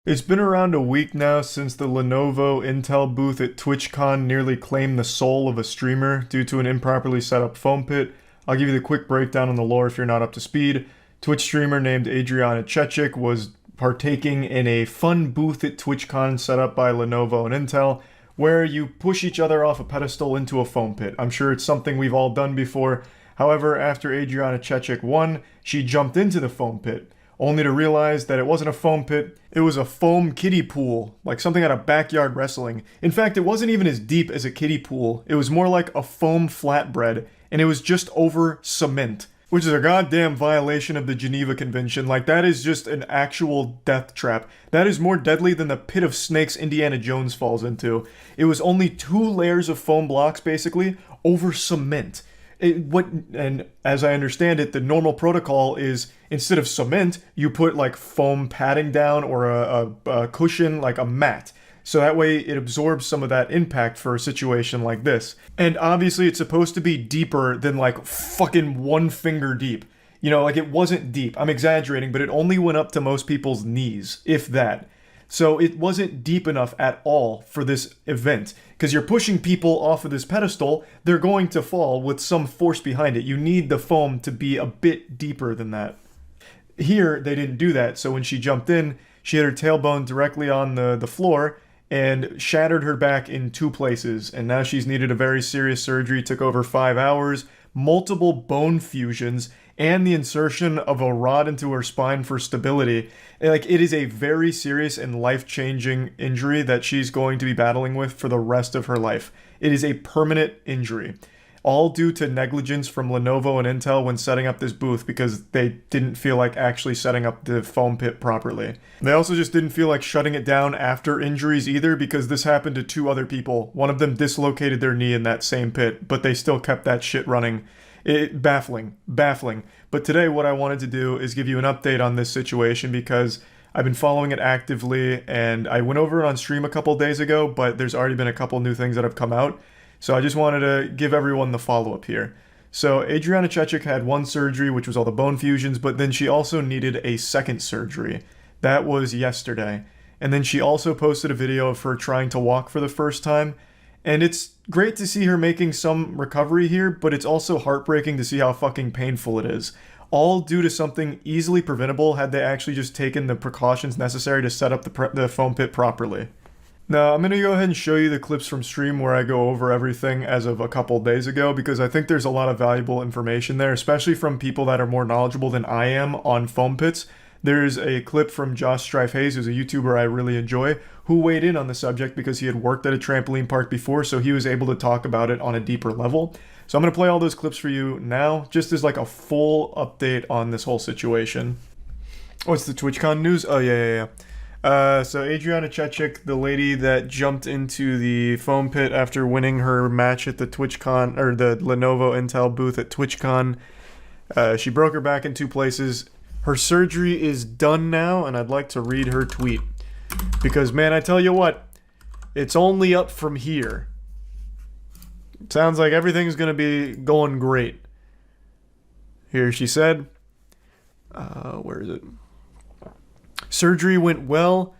It's been around a week now since the Lenovo Intel booth at TwitchCon nearly claimed the soul of a streamer due to an improperly set up foam pit. I'll give you the quick breakdown on the lore if you're not up to speed. Twitch streamer named Adriana Chechik was partaking in a fun booth at TwitchCon set up by Lenovo and Intel, where you push each other off a pedestal into a foam pit. I'm sure it's something we've all done before. However, after Adriana Chechik won, she jumped into the foam pit, only to realize that it wasn't a foam pit, it was a foam kiddie pool, like something out of backyard wrestling. In fact, it wasn't even as deep as a kiddie pool, it was more like a foam flatbread, and it was just over cement. Which is a goddamn violation of the Geneva Convention. Like, that is just an actual death trap. That is more deadly than the pit of snakes Indiana Jones falls into. It was only 2 layers of foam blocks, basically, over cement. And as I understand it, the normal protocol is, instead of cement, you put, like, foam padding down or a cushion, like a mat. So that way it absorbs some of that impact for a situation like this. And obviously it's supposed to be deeper than like fucking 1 finger deep. You know, like it wasn't deep. I'm exaggerating, but it only went up to most people's knees, if that. So it wasn't deep enough at all for this event. Because you're pushing people off of this pedestal, they're going to fall with some force behind it. You need the foam to be a bit deeper than that. Here, they didn't do that, so when she jumped in, she hit her tailbone directly on the floor, and shattered her back in 2 places, and now she's needed a very serious surgery. Took over 5 hours, multiple bone fusions, and the insertion of a rod into her spine for stability. Like, it is a very serious and life-changing injury that she's going to be battling with for the rest of her life. It is a permanent injury. All due to negligence from Lenovo and Intel when setting up this booth, because they didn't feel like actually setting up the foam pit properly. They also just didn't feel like shutting it down after injuries either, because this happened to 2 other people. One of them dislocated their knee in that same pit, but they still kept that shit running. Baffling. But today what I wanted to do is give you an update on this situation, because I've been following it actively, and I went over it on stream a couple days ago, but there's already been a couple new things that have come out. So I just wanted to give everyone the follow-up here. So Adriana Chechik had 1 surgery, which was all the bone fusions, but then she also needed a 2nd surgery. That was yesterday. And then she also posted a video of her trying to walk for the first time. And it's great to see her making some recovery here, but it's also heartbreaking to see how fucking painful it is. All due to something easily preventable had they actually just taken the precautions necessary to set up the foam pit properly. Now, I'm going to go ahead and show you the clips from stream where I go over everything as of a couple days ago, because I think there's a lot of valuable information there, especially from people that are more knowledgeable than I am on foam pits. There's a clip from Josh Strife Hayes, who's a YouTuber I really enjoy, who weighed in on the subject because he had worked at a trampoline park before, so he was able to talk about it on a deeper level. So I'm going to play all those clips for you now, just as like a full update on this whole situation. Oh, it's the TwitchCon news? Oh, yeah. So Adriana Chechik, the lady that jumped into the foam pit after winning her match at the TwitchCon, or the Lenovo Intel booth at TwitchCon, she broke her back in 2 places. Her surgery is done now, and I'd like to read her tweet. Because, man, I tell you what, it's only up from here. It sounds like everything's gonna be going great. Here she said, where is it? Surgery went well.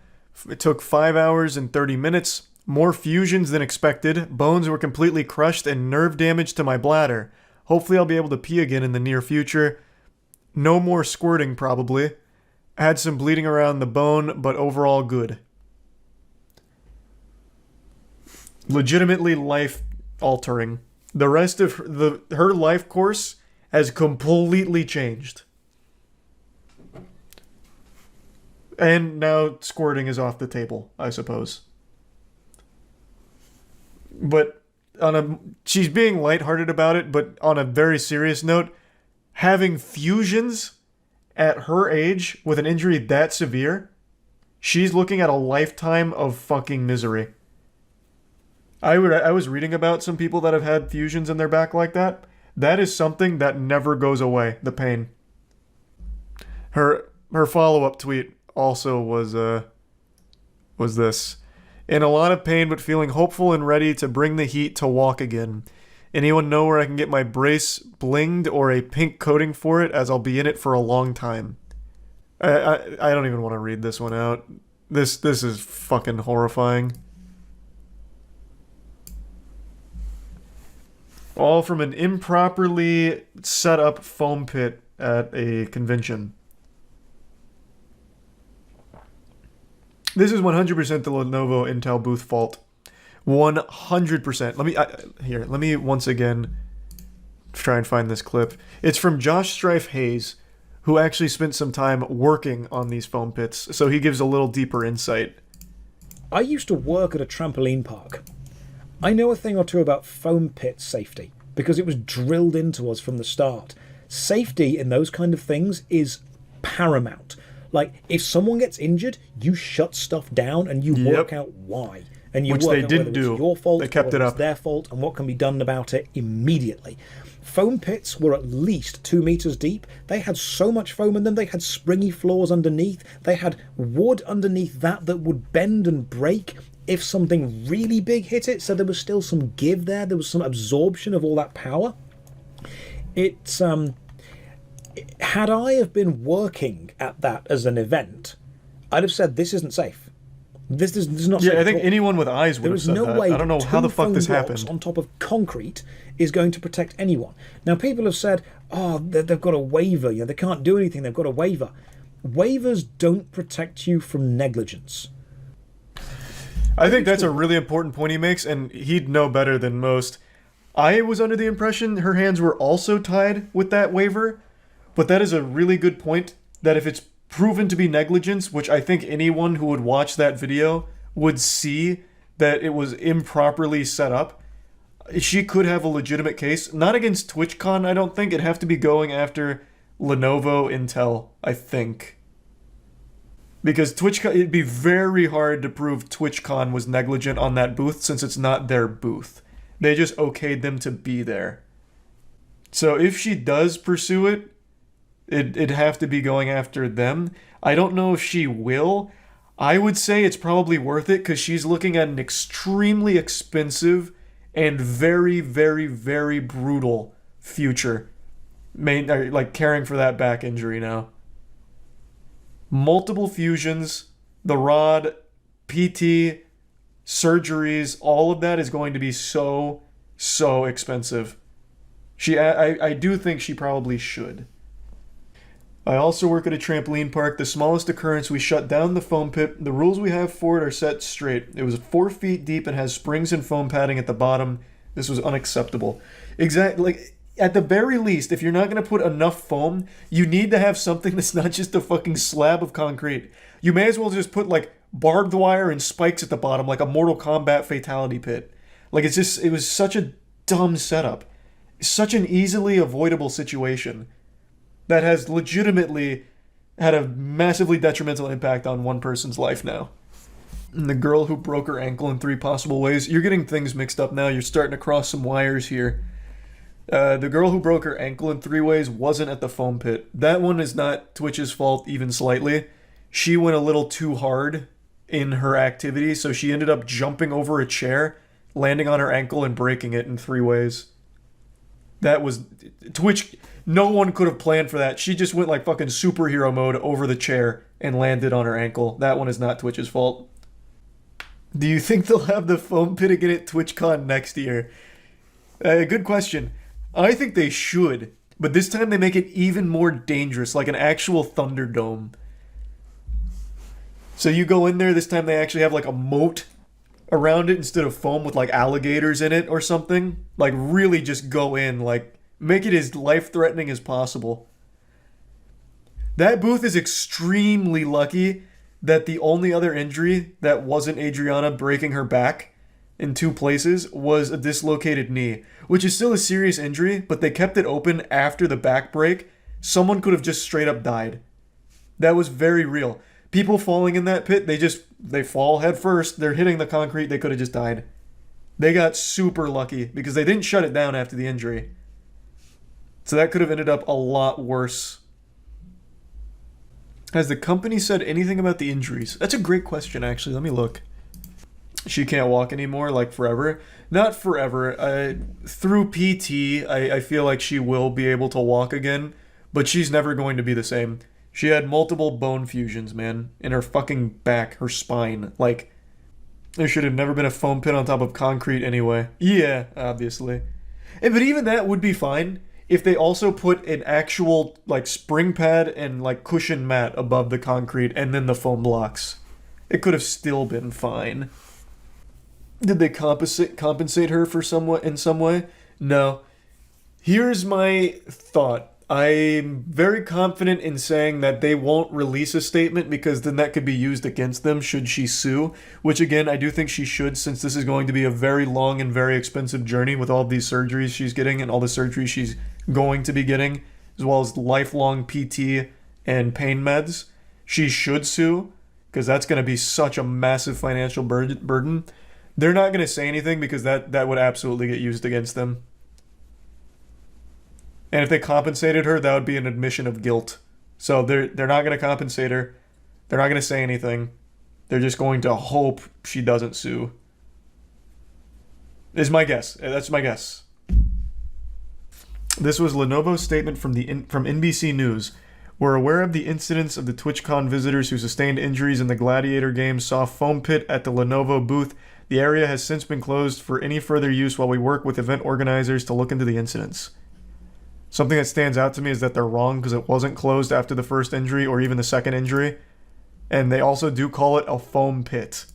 It took 5 hours and 30 minutes. More fusions than expected. Bones were completely crushed and nerve damage to my bladder. Hopefully I'll be able to pee again in the near future. No more squirting, probably. Had some bleeding around the bone, but overall good. Legitimately life-altering. The rest of her life course has completely changed. And now squirting is off the table, I suppose. But she's being lighthearted about it, but on a very serious note, having fusions at her age with an injury that severe, she's looking at a lifetime of fucking misery. I was reading about some people that have had fusions in their back like that. That is something that never goes away, the pain. Her follow-up tweet also was this. In a lot of pain, but feeling hopeful and ready to bring the heat to walk again. Anyone know where I can get my brace blinged or a pink coating for it, as I'll be in it for a long time. I don't even want to read this one out. This is fucking horrifying. All from an improperly set up foam pit at a convention. This is 100% the Lenovo Intel booth fault. 100%. Let me once again try and find this clip. It's from Josh Strife Hayes, who actually spent some time working on these foam pits, so he gives a little deeper insight. I used to work at a trampoline park. I know a thing or two about foam pit safety because it was drilled into us from the start. Safety in those kind of things is paramount. Like, if someone gets injured, you shut stuff down and you work out why. And you Which work they out didn't whether do. it's your fault They kept or it it's up. their fault and what can be done about it immediately. Foam pits were at least 2 meters deep. They had so much foam in them. They had springy floors underneath. They had wood underneath that would bend and break if something really big hit it. So there was still some give there. There was some absorption of all that power. It's had I have been working at that as an event, I'd have said this isn't safe. This is not safe. Yeah, I think at all. anyone with eyes would There have is said no that. way I don't know how the fuck this happened. on top of concrete is going to protect anyone. Now, people have said, oh, they've got a waiver. You know, they can't do anything. They've got a waiver. Waivers don't protect you from negligence. I think that's a really important point he makes, and he'd know better than most. I was under the impression her hands were also tied with that waiver, but that is a really good point, that if it's proven to be negligence, which I think anyone who would watch that video would see that it was improperly set up, she could have a legitimate case. Not against TwitchCon, I don't think. It'd have to be going after Lenovo, Intel, I think. Because TwitchCon, it'd be very hard to prove TwitchCon was negligent on that booth since it's not their booth. They just okayed them to be there. So if she does pursue it, it'd have to be going after them. I don't know if she will. I would say it's probably worth it because she's looking at an extremely expensive and very, very, very brutal future. Like caring for that back injury now. Multiple fusions, the rod, PT, surgeries, all of that is going to be so expensive. I do think she probably should. I also work at a trampoline park. The smallest occurrence, we shut down the foam pit. The rules we have for it are set straight. It was 4 feet deep and has springs and foam padding at the bottom. This was unacceptable. Like, at the very least, if you're not going to put enough foam, you need to have something that's not just a fucking slab of concrete. You may as well just put, like, barbed wire and spikes at the bottom, like a Mortal Kombat fatality pit. Like, it was such a dumb setup. Such an easily avoidable situation that has legitimately had a massively detrimental impact on one person's life now. And the girl who broke her ankle in 3 possible ways. You're getting things mixed up now. You're starting to cross some wires here. The girl who broke her ankle in 3 ways wasn't at the foam pit. That one is not Twitch's fault even slightly. She went a little too hard in her activity, so she ended up jumping over a chair, landing on her ankle and breaking it in 3 ways. That was... Twitch... No one could have planned for that. She just went like fucking superhero mode over the chair and landed on her ankle. That one is not Twitch's fault. Do you think they'll have the foam pit again at TwitchCon next year? Good question. I think they should, but this time they make it even more dangerous, like an actual Thunderdome. So you go in there, this time they actually have like a moat around it instead of foam with like alligators in it or something. Like really just go in, like make it as life-threatening as possible. That booth is extremely lucky that the only other injury that wasn't Adriana breaking her back in 2 places was a dislocated knee, which is still a serious injury, but they kept it open after the back break. Someone could have just straight up died. That was very real. People falling in that pit, they fall head first, they're hitting the concrete, they could have just died. They got super lucky because they didn't shut it down after the injury. So that could have ended up a lot worse. Has the company said anything about the injuries? That's a great question, actually. Let me look. She can't walk anymore, like forever? Not forever. Through PT, I feel like she will be able to walk again, but she's never going to be the same. She had multiple bone fusions, man, in her fucking back, her spine. Like, there should have never been a foam pit on top of concrete anyway. Yeah, obviously. But even that would be fine if they also put an actual, like, spring pad and, like, cushion mat above the concrete and then the foam blocks. It could have still been fine. Did they compensate her for in some way? No. Here's my thought. I'm very confident in saying that they won't release a statement because then that could be used against them should she sue, which again, I do think she should since this is going to be a very long and very expensive journey with all these surgeries she's getting and all the surgeries she's going to be getting, as well as lifelong PT and pain meds. She should sue because that's going to be such a massive financial burden. They're not going to say anything because that would absolutely get used against them. And if they compensated her, that would be an admission of guilt. So they're not going to compensate her. They're not going to say anything. They're just going to hope she doesn't sue. Is my guess. That's my guess. This was Lenovo's statement from NBC News. We're aware of the incidents of the TwitchCon visitors who sustained injuries in the Gladiator game saw foam pit at the Lenovo booth. The area has since been closed for any further use while we work with event organizers to look into the incidents. Something that stands out to me is that they're wrong because it wasn't closed after the first injury or even the second injury. And they also do call it a foam pit,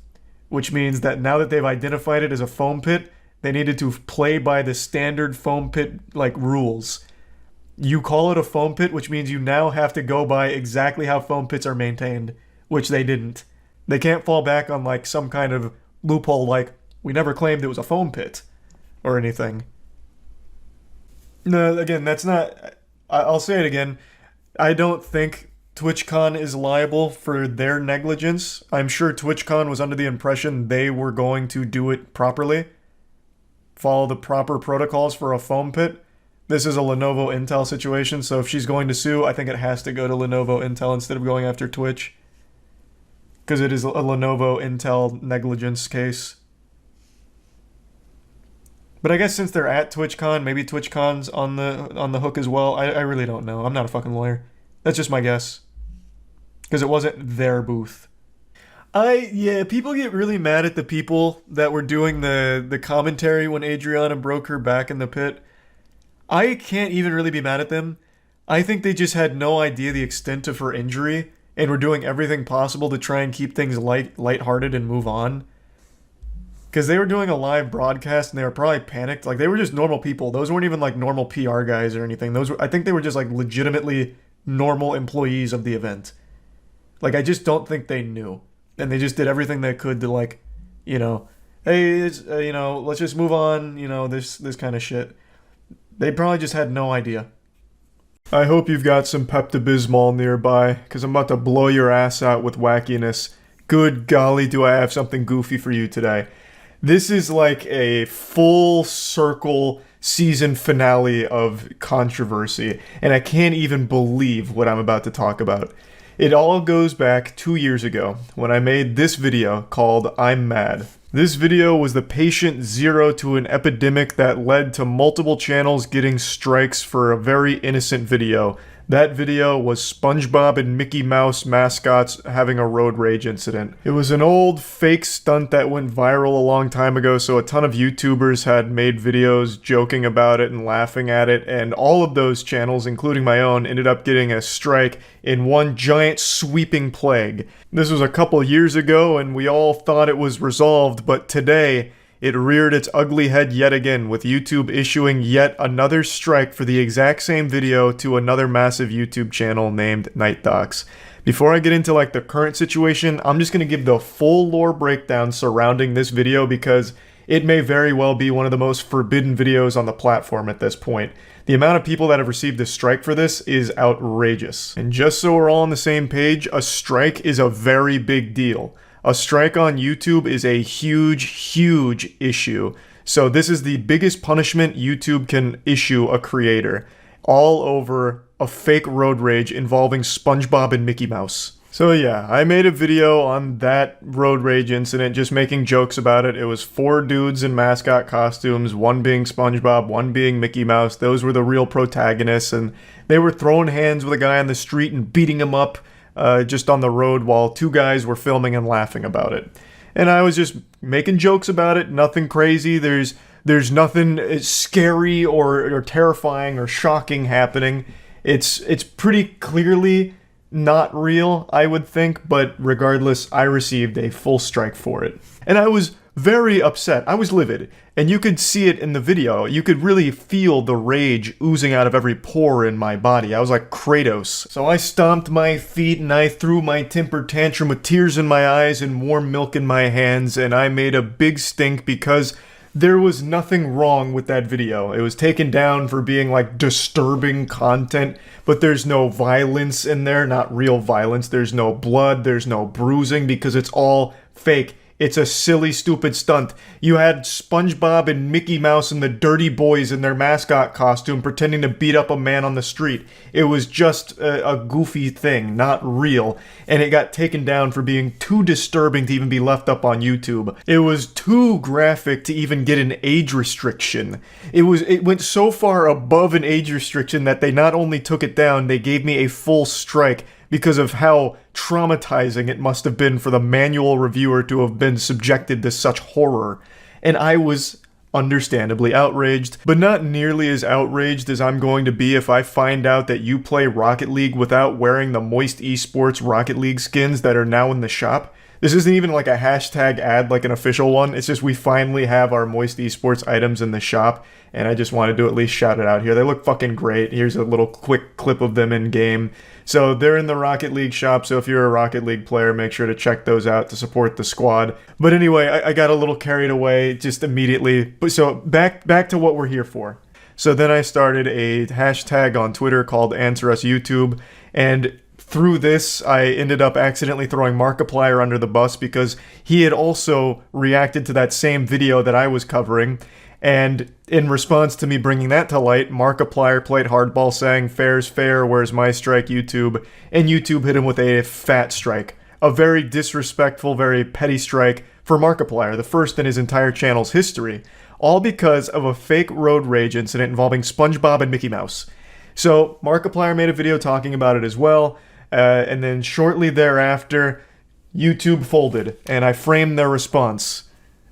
which means that now that they've identified it as a foam pit, they needed to play by the standard foam pit rules. You call it a foam pit, which means you now have to go by exactly how foam pits are maintained, which they didn't. They can't fall back on some kind of loophole we never claimed it was a foam pit or anything. No, again, that's not... I'll say it again. I don't think TwitchCon is liable for their negligence. I'm sure TwitchCon was under the impression they were going to do it properly. Follow the proper protocols for a foam pit. This is a Lenovo Intel situation, so if she's going to sue, I think it has to go to Lenovo Intel instead of going after Twitch. Because it is a Lenovo Intel negligence case. But I guess since they're at TwitchCon, maybe TwitchCon's on the hook as well. I really don't know. I'm not a fucking lawyer. That's just my guess. Because it wasn't their booth. People get really mad at the people that were doing the commentary when Adriana broke her back in the pit. I can't even really be mad at them. I think they just had no idea the extent of her injury and were doing everything possible to try and keep things lighthearted and move on. Because they were doing a live broadcast and they were probably panicked. They were just normal people. Those weren't even normal PR guys or anything. I think they were just legitimately normal employees of the event. I just don't think they knew. And they just did everything they could to hey, it's, let's just move on, this kind of shit. They probably just had no idea. I hope you've got some Pepto-Bismol nearby, because I'm about to blow your ass out with wackiness. Good golly, do I have something goofy for you today. This is a full circle season finale of controversy, and I can't even believe what I'm about to talk about. It all goes back 2 years ago, when I made this video called I'm Mad. This video was the patient zero to an epidemic that led to multiple channels getting strikes for a very innocent video. That video was SpongeBob and Mickey Mouse mascots having a road rage incident. It was an old fake stunt that went viral a long time ago, so a ton of YouTubers had made videos joking about it and laughing at it, and all of those channels, including my own, ended up getting a strike in one giant sweeping plague. This was a couple years ago, and we all thought it was resolved, but today, it reared its ugly head yet again, with YouTube issuing yet another strike for the exact same video to another massive YouTube channel named Night Docs. Before I get into the current situation, I'm just going to give the full lore breakdown surrounding this video because it may very well be one of the most forbidden videos on the platform at this point. The amount of people that have received a strike for this is outrageous. And just so we're all on the same page, a strike is a very big deal. A strike on YouTube is a huge issue. So this is the biggest punishment YouTube can issue a creator. All over a fake road rage involving SpongeBob and Mickey Mouse. So yeah, I made a video on that road rage incident, just making jokes about it. It was 4 dudes in mascot costumes, one being SpongeBob, one being Mickey Mouse. Those were the real protagonists, and they were throwing hands with a guy on the street and beating him up just on the road while 2 guys were filming and laughing about it. And I was just making jokes about it, nothing crazy. There's nothing scary or terrifying or shocking happening. It's pretty clearly not real, I would think, but regardless, I received a full strike for it. And I was very upset. I was livid. And you could see it in the video. You could really feel the rage oozing out of every pore in my body. I was like Kratos. So I stomped my feet and I threw my temper tantrum with tears in my eyes and warm milk in my hands, and I made a big stink because there was nothing wrong with that video. It was taken down for being like disturbing content, but there's no violence in there, not real violence. There's no blood, there's no bruising because it's all fake. It's a silly, stupid stunt. You had SpongeBob and Mickey Mouse and the Dirty Boys in their mascot costume pretending to beat up a man on the street. It was just a goofy thing, not real. And it got taken down for being too disturbing to even be left up on YouTube. It was too graphic to even get an age restriction. It went so far above an age restriction that they not only took it down, they gave me a full strike because of how traumatizing it must have been for the manual reviewer to have been subjected to such horror. And I was understandably outraged, but not nearly as outraged as I'm going to be if I find out that you play Rocket League without wearing the Moist Esports Rocket League skins that are now in the shop. This isn't even like a hashtag ad like an official one, it's just we finally have our Moist Esports items in the shop, and I just wanted to at least shout it out here. They look fucking great. Here's a little quick clip of them in game. So they're in the Rocket League shop, so if you're a Rocket League player, make sure to check those out to support the squad. But anyway, I got a little carried away just immediately. So back to what we're here for. So then I started a hashtag on Twitter called AnswerUsYouTube, and through this, I ended up accidentally throwing Markiplier under the bus because he had also reacted to that same video that I was covering. And in response to me bringing that to light, Markiplier played hardball saying, "Fair's fair, where's my strike, YouTube?" And YouTube hit him with a fat strike. A very disrespectful, very petty strike for Markiplier, the first in his entire channel's history. All because of a fake road rage incident involving SpongeBob and Mickey Mouse. So Markiplier made a video talking about it as well. And then shortly thereafter, YouTube folded, and I framed their response.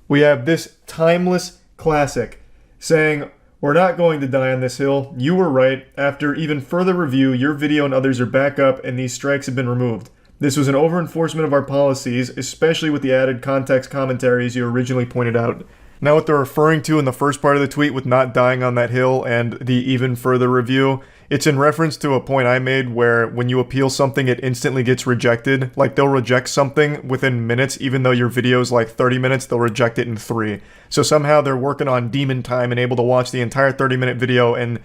We have this timeless classic saying, "We're not going to die on this hill. You were right. After even further review, your video and others are back up, and these strikes have been removed. This was an over-enforcement of our policies, especially with the added context commentaries you originally pointed out." Now what they're referring to in the first part of the tweet with not dying on that hill and the even further review, it's in reference to a point I made where when you appeal something, it instantly gets rejected. Like, they'll reject something within minutes, even though your video's like 30 minutes, they'll reject it in 3. So somehow they're working on demon time and able to watch the entire 30-minute video and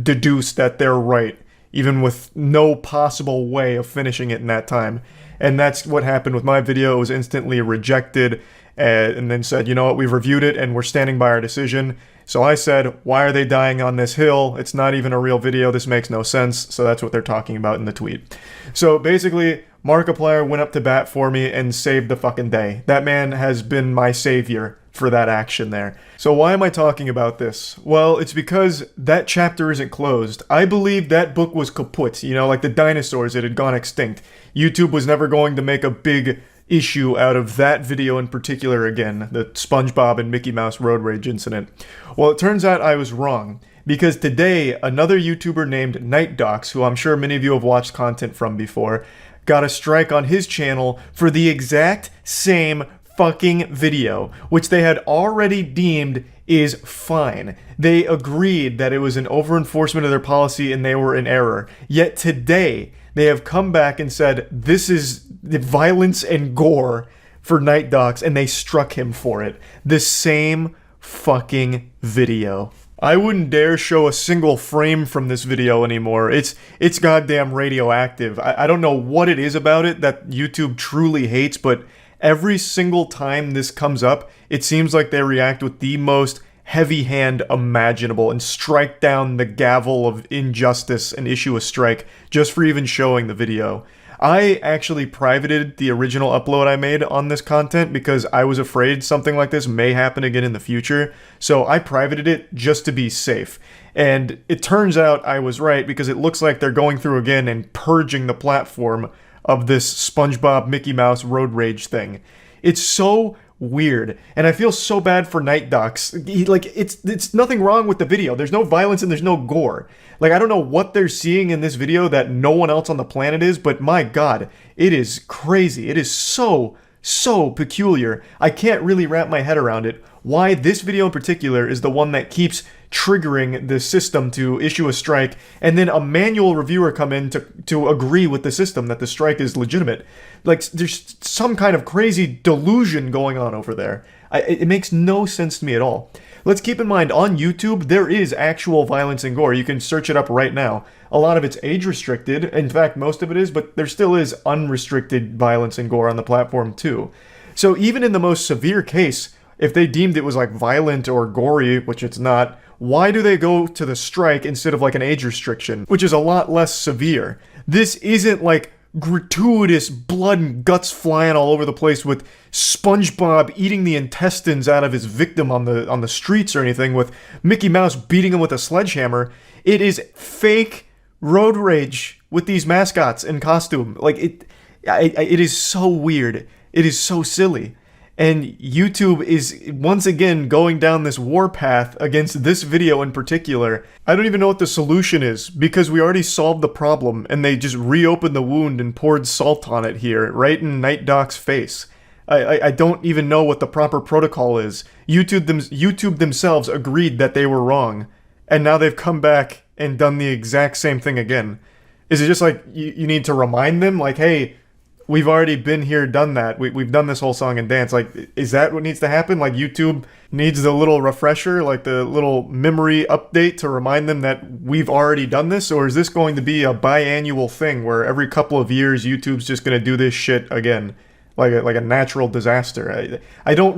deduce that they're right, even with no possible way of finishing it in that time. And that's what happened with my video. It was instantly rejected, and then said, you know what, we've reviewed it and we're standing by our decision. So I said, why are they dying on this hill? It's not even a real video. This makes no sense. So that's what they're talking about in the tweet. So basically, Markiplier went up to bat for me and saved the fucking day. That man has been my savior for that action there. So why am I talking about this? Well, it's because that chapter isn't closed. I believe that book was kaput, you know, like the dinosaurs, it had gone extinct. YouTube was never going to make a big issue out of that video in particular again, the SpongeBob and Mickey Mouse road rage incident. Well, it turns out I was wrong, because today another YouTuber named NightDocs, who I'm sure many of you have watched content from before, got a strike on his channel for the exact same fucking video, which they had already deemed is fine. They agreed that it was an over-enforcement of their policy and they were in error. Yet today, they have come back and said, this is the violence and gore for NightDocs, and they struck him for it. The same fucking video. I wouldn't dare show a single frame from this video anymore. It's goddamn radioactive. I don't know what it is about it that YouTube truly hates, but every single time this comes up, it seems like they react with the most heavy hand imaginable and strike down the gavel of injustice and issue a strike just for even showing the video. I actually privated the original upload I made on this content because I was afraid something like this may happen again in the future, so I privated it just to be safe. And it turns out I was right, because it looks like they're going through again and purging the platform of this SpongeBob Mickey Mouse road rage thing. It's so weird, and I feel so bad for NightDocs. Like, it's nothing wrong with the video. There's no violence and there's no gore. Like, I don't know what they're seeing in this video that no one else on the planet is, but my god, it is crazy. It is so so peculiar. I can't really wrap my head around it. Why this video in particular is the one that keeps triggering the system to issue a strike, and then a manual reviewer come in to agree with the system that the strike is legitimate. Like, there's some kind of crazy delusion going on over there. It makes no sense to me at all. Let's keep in mind, on YouTube, there is actual violence and gore. You can search it up right now. A lot of it's age restricted. In fact, most of it is, but there still is unrestricted violence and gore on the platform too. So even in the most severe case, if they deemed it was like violent or gory, which it's not, why do they go to the strike instead of like an age restriction, which is a lot less severe? This isn't like gratuitous blood and guts flying all over the place with SpongeBob eating the intestines out of his victim on the streets or anything, with Mickey Mouse beating him with a sledgehammer. It is fake road rage with these mascots in costume. Like, it is so weird. It is so silly. And YouTube is once again going down this warpath against this video in particular. I don't even know what the solution is, because we already solved the problem and they just reopened the wound and poured salt on it here, right in Night Doc's face. I don't even know what the proper protocol is. YouTube themselves agreed that they were wrong, and now they've come back and done the exact same thing again. Is it just like you need to remind them, like, hey, we've already been here, done that. We've done this whole song and dance. Like, is that what needs to happen? Like, YouTube needs the little refresher, like the little memory update to remind them that we've already done this? Or is this going to be a biannual thing where every couple of years YouTube's just going to do this shit again? Like a natural disaster. I don't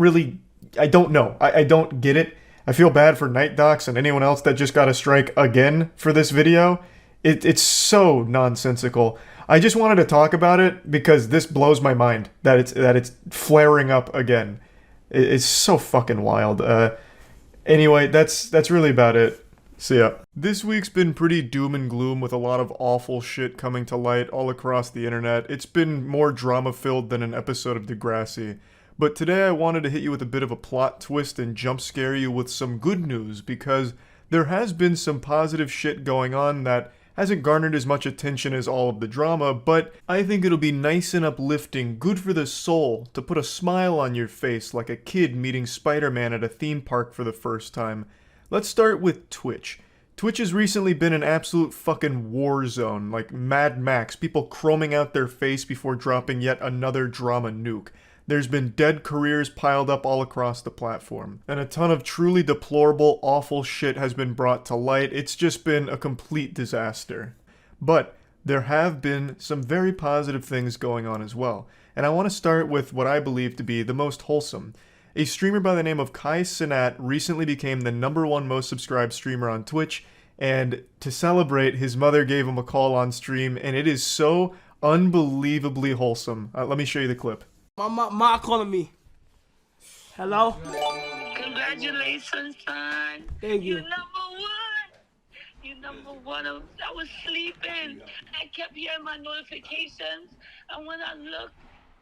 know. I don't get it. I feel bad for Night Docs and anyone else that just got a strike again for this video. It's so nonsensical. I just wanted to talk about it because this blows my mind that it's flaring up again. It's so fucking wild. Anyway, that's really about it. See ya. This week's been pretty doom and gloom with a lot of awful shit coming to light all across the internet. It's been more drama-filled than an episode of Degrassi. But today I wanted to hit you with a bit of a plot twist and jump scare you with some good news, because there has been some positive shit going on that hasn't garnered as much attention as all of the drama, but I think it'll be nice and uplifting, good for the soul, to put a smile on your face like a kid meeting Spider-Man at a theme park for the first time. Let's start with Twitch. Twitch has recently been an absolute fucking war zone, like Mad Max, people chroming out their face before dropping yet another drama nuke. There's been dead careers piled up all across the platform, and a ton of truly deplorable, awful shit has been brought to light. It's just been a complete disaster. But there have been some very positive things going on as well, and I want to start with what I believe to be the most wholesome. A streamer by the name of Kai Cenat recently became the #1 most subscribed streamer on Twitch, and to celebrate, his mother gave him a call on stream, and it is so unbelievably wholesome. Let me show you the clip. Ma calling me. Hello? Congratulations, son. Thank you. You're #1. You're #1. I was sleeping. I kept hearing my notifications, and when I looked,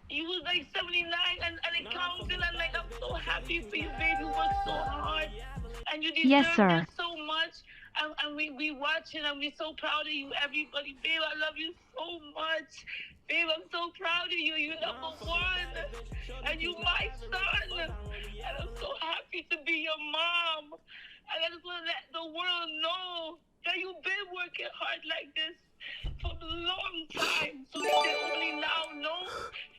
you was like 79, and it counted. I'm like, I'm so happy for you, baby. You worked so hard, and you deserve this so much. And we watching, and we're so proud of you, everybody. Babe, I love you so much. Babe, I'm so proud of you. You're #1. And you my son. And I'm so happy to be your mom. And I just want to let the world know that you've been working hard like this for a long time. So they only now know.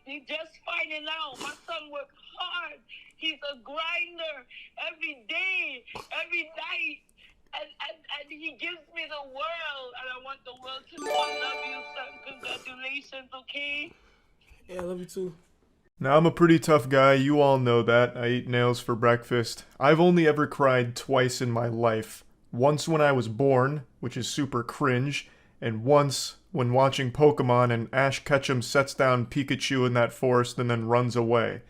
You're just finding out. My son worked hard. He's a grinder every day, every night. And he gives me the world, and I want the world to know I love you, son. Congratulations, okay? Yeah, I love you too. Now, I'm a pretty tough guy, you all know that. I eat nails for breakfast. I've only ever cried twice in my life. Once when I was born, which is super cringe, and once when watching Pokemon and Ash Ketchum sets down Pikachu in that forest and then runs away.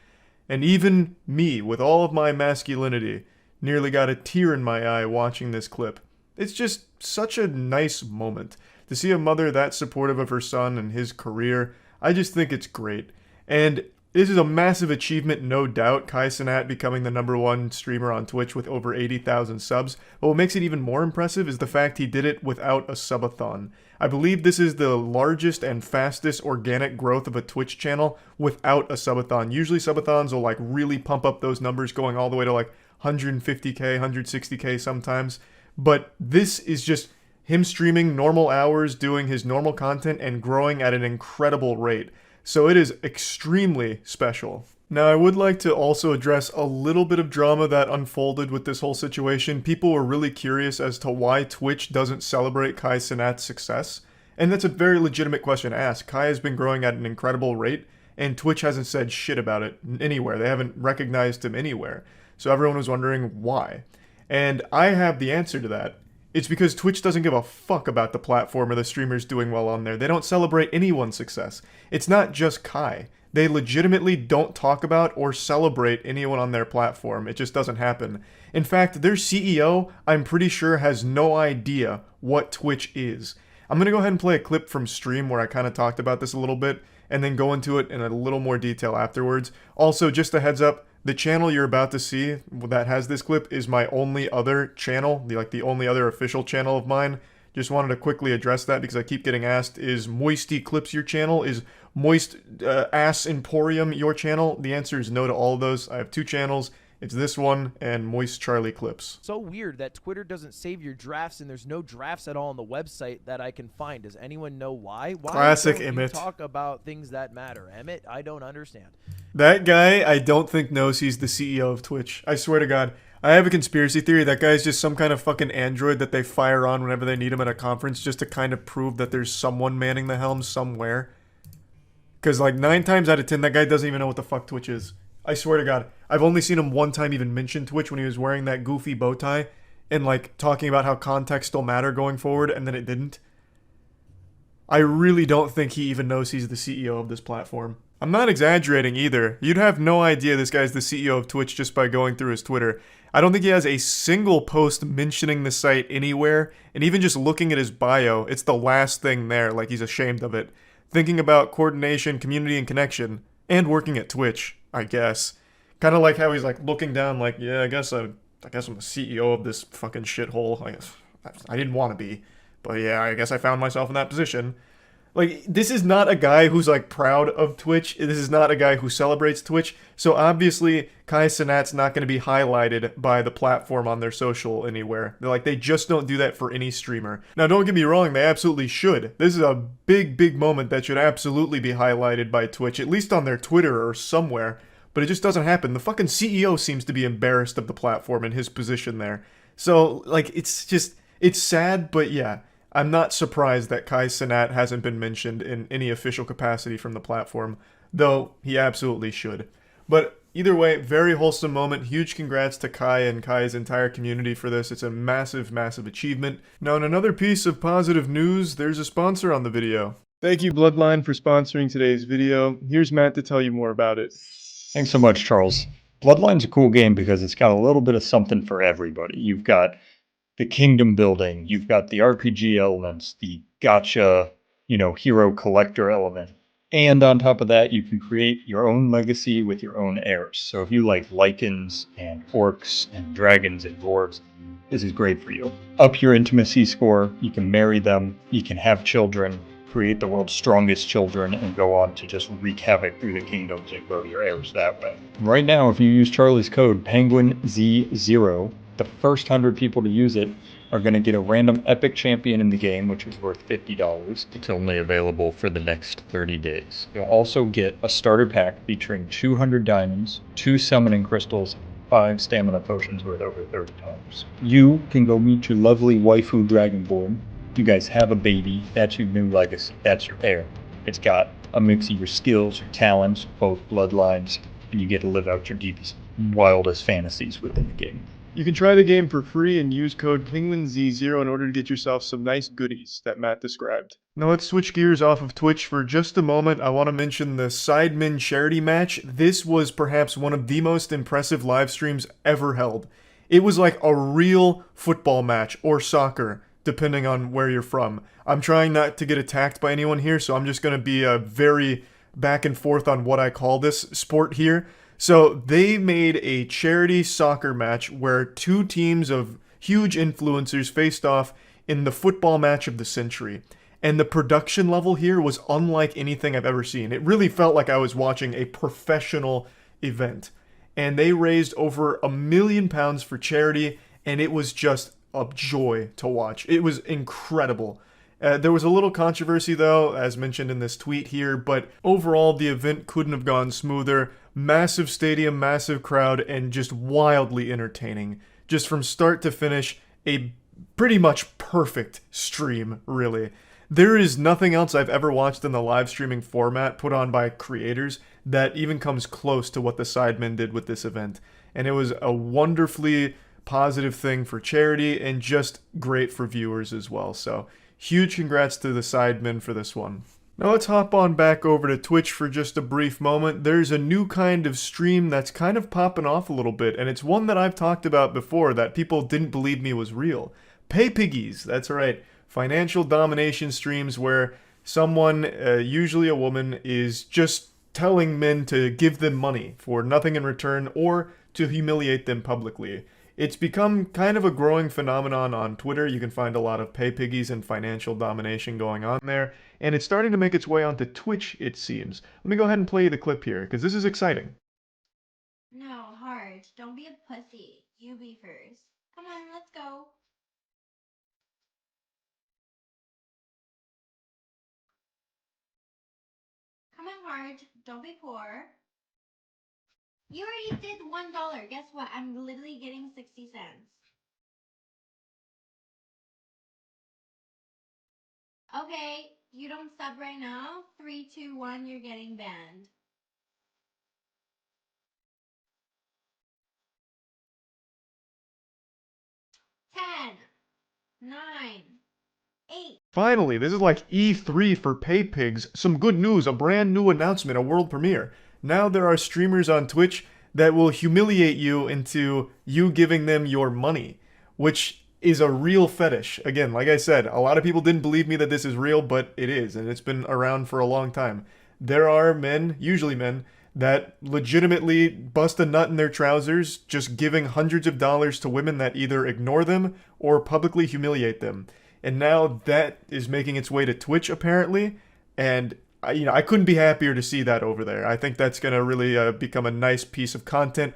And even me, with all of my masculinity, nearly got a tear in my eye watching this clip. It's just such a nice moment. To see a mother that supportive of her son and his career, I just think it's great. And This is a massive achievement, no doubt, Kai Cenat becoming the #1 streamer on Twitch with over 80,000 subs, but what makes it even more impressive is the fact he did it without a subathon. I believe this is the largest and fastest organic growth of a Twitch channel without a subathon. Usually subathons will like really pump up those numbers going all the way to like 150k, 160k sometimes, but this is just him streaming normal hours, doing his normal content, and growing at an incredible rate. So it is extremely special. Now, I would like to also address a little bit of drama that unfolded with this whole situation. People were really curious as to why Twitch doesn't celebrate Kai Cenat's success. And that's a very legitimate question to ask. Kai has been growing at an incredible rate, and Twitch hasn't said shit about it anywhere. They haven't recognized him anywhere. So everyone was wondering why. And I have the answer to that. It's because Twitch doesn't give a fuck about the platform or the streamers doing well on there. They don't celebrate anyone's success. It's not just Kai. They legitimately don't talk about or celebrate anyone on their platform. It just doesn't happen. In fact, their CEO, I'm pretty sure, has no idea what Twitch is. I'm going to go ahead and play a clip from stream where I kind of talked about this a little bit, and then go into it in a little more detail afterwards. Also, just a heads up, the channel you're about to see that has this clip is my only other channel, the only other official channel of mine. Just wanted to quickly address that because I keep getting asked, is Moisty Clips your channel? Is Moist Ass Emporium your channel? The answer is no to all of those. I have two channels. It's this one and Moist Charlie Clips. So weird that Twitter doesn't save your drafts and there's no drafts at all on the website that I can find. Does anyone know why? Classic don't Emmett. You talk about things that matter? Emmett, I don't understand. That guy, I don't think knows he's the CEO of Twitch. I swear to God. I have a conspiracy theory that guy's just some kind of fucking android that they fire on whenever they need him at a conference just to kind of prove that there's someone manning the helm somewhere. Because like 9 times out of 10, that guy doesn't even know what the fuck Twitch is. I swear to God. I've only seen him one time even mention Twitch when he was wearing that goofy bow tie and like talking about how context will matter going forward, and then it didn't. I really don't think he even knows he's the CEO of this platform. I'm not exaggerating either. You'd have no idea this guy's the CEO of Twitch just by going through his Twitter. I don't think he has a single post mentioning the site anywhere, and even just looking at his bio, it's the last thing there, like he's ashamed of it. Thinking about coordination, community, and connection, and working at Twitch, I guess. Kind of like how he's like looking down like, yeah, I guess I'm the CEO of this fucking shithole. I guess I didn't want to be, but yeah, I guess I found myself in that position. Like, this is not a guy who's, like, proud of Twitch. This is not a guy who celebrates Twitch. So, obviously, Kai Cenat's not going to be highlighted by the platform on their social anywhere. They just don't do that for any streamer. Now, don't get me wrong, they absolutely should. This is a big, big moment that should absolutely be highlighted by Twitch, at least on their Twitter or somewhere. But it just doesn't happen. The fucking CEO seems to be embarrassed of the platform and his position there. So, like, it's sad, but yeah. I'm not surprised that Kai Cenat hasn't been mentioned in any official capacity from the platform, though he absolutely should. But either way, very wholesome moment. Huge congrats to Kai and Kai's entire community for this. It's a massive, massive achievement. Now, in another piece of positive news, there's a sponsor on the video. Thank you, Bloodline, for sponsoring today's video. Here's Matt to tell you more about it. Thanks so much, Charles. Bloodline's a cool game because it's got a little bit of something for everybody. You've got the kingdom building, you've got the RPG elements, the gacha, hero collector element. And on top of that, you can create your own legacy with your own heirs. So if you like lycans and orcs and dragons and dwarves, this is great for you. Up your intimacy score, you can marry them, you can have children, create the world's strongest children, and go on to just wreak havoc through the kingdoms and grow your heirs that way. Right now, if you use Charlie's code, Penguinz0, the first 100 people to use it are going to get a random epic champion in the game, which is worth $50. It's only available for the next 30 days. You'll also get a starter pack featuring 200 diamonds, 2 summoning crystals, 5 stamina potions worth over $30. You can go meet your lovely waifu dragonborn. You guys have a baby. That's your new legacy. That's your heir. It's got a mix of your skills, your talents, both bloodlines, and you get to live out your deepest, wildest fantasies within the game. You can try the game for free and use code Penguinz0 in order to get yourself some nice goodies that Matt described. Now let's switch gears off of Twitch for just a moment. I want to mention the Sidemen charity match. This was perhaps one of the most impressive live streams ever held. It was like a real football match or soccer, depending on where you're from. I'm trying not to get attacked by anyone here, so I'm just going to be very back and forth on what I call this sport here. So they made a charity soccer match where two teams of huge influencers faced off in the football match of the century. And the production level here was unlike anything I've ever seen. It really felt like I was watching a professional event. And they raised over £1 million for charity, and it was just a joy to watch. It was incredible. There was a little controversy though, as mentioned in this tweet here, but overall the event couldn't have gone smoother. Massive stadium, massive crowd, and just wildly entertaining. Just from start to finish, a pretty much perfect stream, really. There is nothing else I've ever watched in the live streaming format put on by creators that even comes close to what the Sidemen did with this event. And it was a wonderfully positive thing for charity and just great for viewers as well. So huge congrats to the Sidemen for this one. Now let's hop on back over to Twitch for just a brief moment. There's a new kind of stream that's kind of popping off a little bit, and it's one that I've talked about before that people didn't believe me was real. Pay piggies, that's right. Financial domination streams where someone, usually a woman, is just telling men to give them money for nothing in return or to humiliate them publicly. It's become kind of a growing phenomenon on Twitter. You can find a lot of pay piggies and financial domination going on there. And it's starting to make its way onto Twitch, it seems. Let me go ahead and play you the clip here, because this is exciting. No, Hard. Don't be a pussy. You be first. Come on, let's go. Come on, Hard. Don't be poor. You already did $1. Guess what? I'm literally getting 60 cents. Okay, you don't sub right now. 3, 2, 1, you're getting banned. 10, 9, 8. Finally, this is like E3 for pay pigs. Some good news, a brand new announcement, a world premiere. Now there are streamers on Twitch that will humiliate you into you giving them your money, which is a real fetish. Again, like I said, a lot of people didn't believe me that this is real, but it is, and it's been around for a long time. There are men, usually men, that legitimately bust a nut in their trousers just giving hundreds of dollars to women that either ignore them or publicly humiliate them. And now that is making its way to Twitch, apparently, and I couldn't be happier to see that over there. I think that's going to really become a nice piece of content.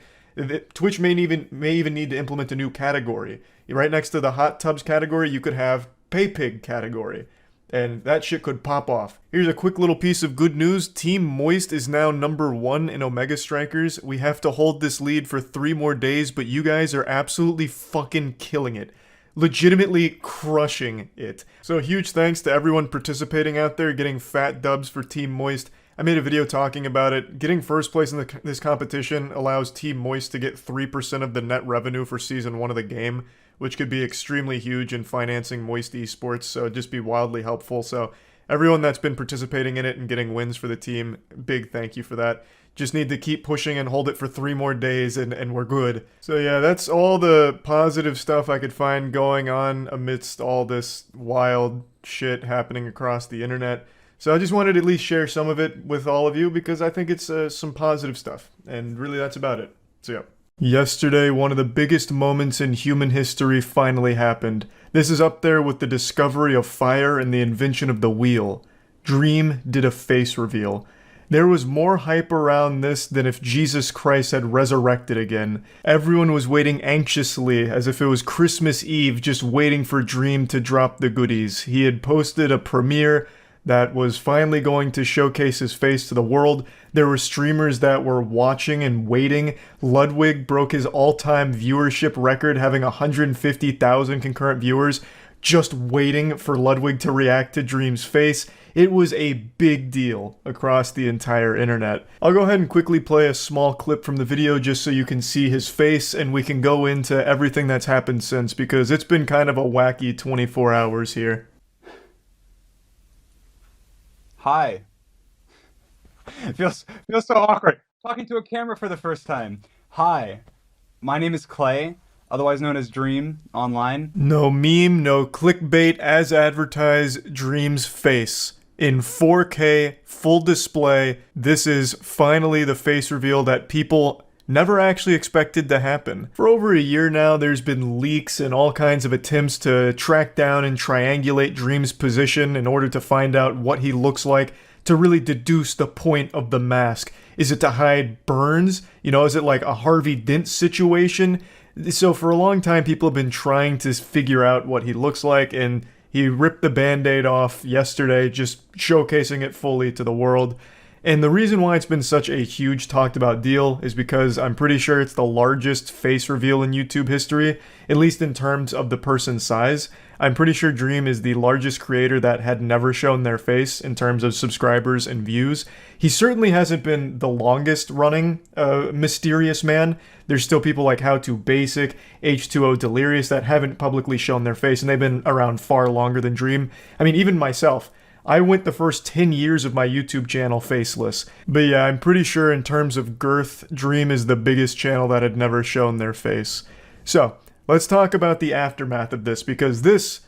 Twitch may even need to implement a new category. Right next to the hot tubs category, you could have pay pig category. And that shit could pop off. Here's a quick little piece of good news. Team Moist is now #1 in Omega Strikers. We have to hold this lead for 3 more days, but you guys are absolutely fucking killing it. Legitimately crushing it. So huge thanks to everyone participating out there, getting fat dubs for Team Moist. I made a video talking about it. Getting first place in this competition allows Team Moist to get 3% of the net revenue for Season 1 of the game, which could be extremely huge in financing Moist Esports, so it'd just be wildly helpful. So everyone that's been participating in it and getting wins for the team, big thank you for that. Just need to keep pushing and hold it for 3 more days and we're good. So yeah, that's all the positive stuff I could find going on amidst all this wild shit happening across the internet. So I just wanted to at least share some of it with all of you because I think it's some positive stuff. And really that's about it. So yeah. Yesterday, one of the biggest moments in human history finally happened. This is up there with the discovery of fire and the invention of the wheel. Dream did a face reveal. There was more hype around this than if Jesus Christ had resurrected again. Everyone was waiting anxiously, as if it was Christmas Eve, just waiting for Dream to drop the goodies. He had posted a premiere that was finally going to showcase his face to the world. There were streamers that were watching and waiting. Ludwig broke his all-time viewership record, having 150,000 concurrent viewers, just waiting for Ludwig to react to Dream's face. It was a big deal across the entire internet. I'll go ahead and quickly play a small clip from the video just so you can see his face and we can go into everything that's happened since, because it's been kind of a wacky 24 hours here. Hi. It feels so awkward. Talking to a camera for the first time. Hi. My name is Clay, otherwise known as Dream, online. No meme, no clickbait, as advertised, Dream's face. in 4K, full display. This is finally the face reveal that people never actually expected to happen. For over a year now, there's been leaks and all kinds of attempts to track down and triangulate Dream's position in order to find out what he looks like, to really deduce the point of the mask. Is it to hide burns? You know, is it like a Harvey Dent situation? So for a long time, people have been trying to figure out what he looks like, and he ripped the band-aid off yesterday, just showcasing it fully to the world. And the reason why it's been such a huge talked about deal is because I'm pretty sure it's the largest face reveal in YouTube history, at least in terms of the person's size. I'm pretty sure Dream is the largest creator that had never shown their face in terms of subscribers and views. He certainly hasn't been the longest running mysterious man. There's still people like How To Basic, H2O Delirious that haven't publicly shown their face, and they've been around far longer than Dream. I mean, even myself, I went the first 10 years of my YouTube channel faceless. But yeah, I'm pretty sure in terms of girth, Dream is the biggest channel that had never shown their face. So, let's talk about the aftermath of this, because this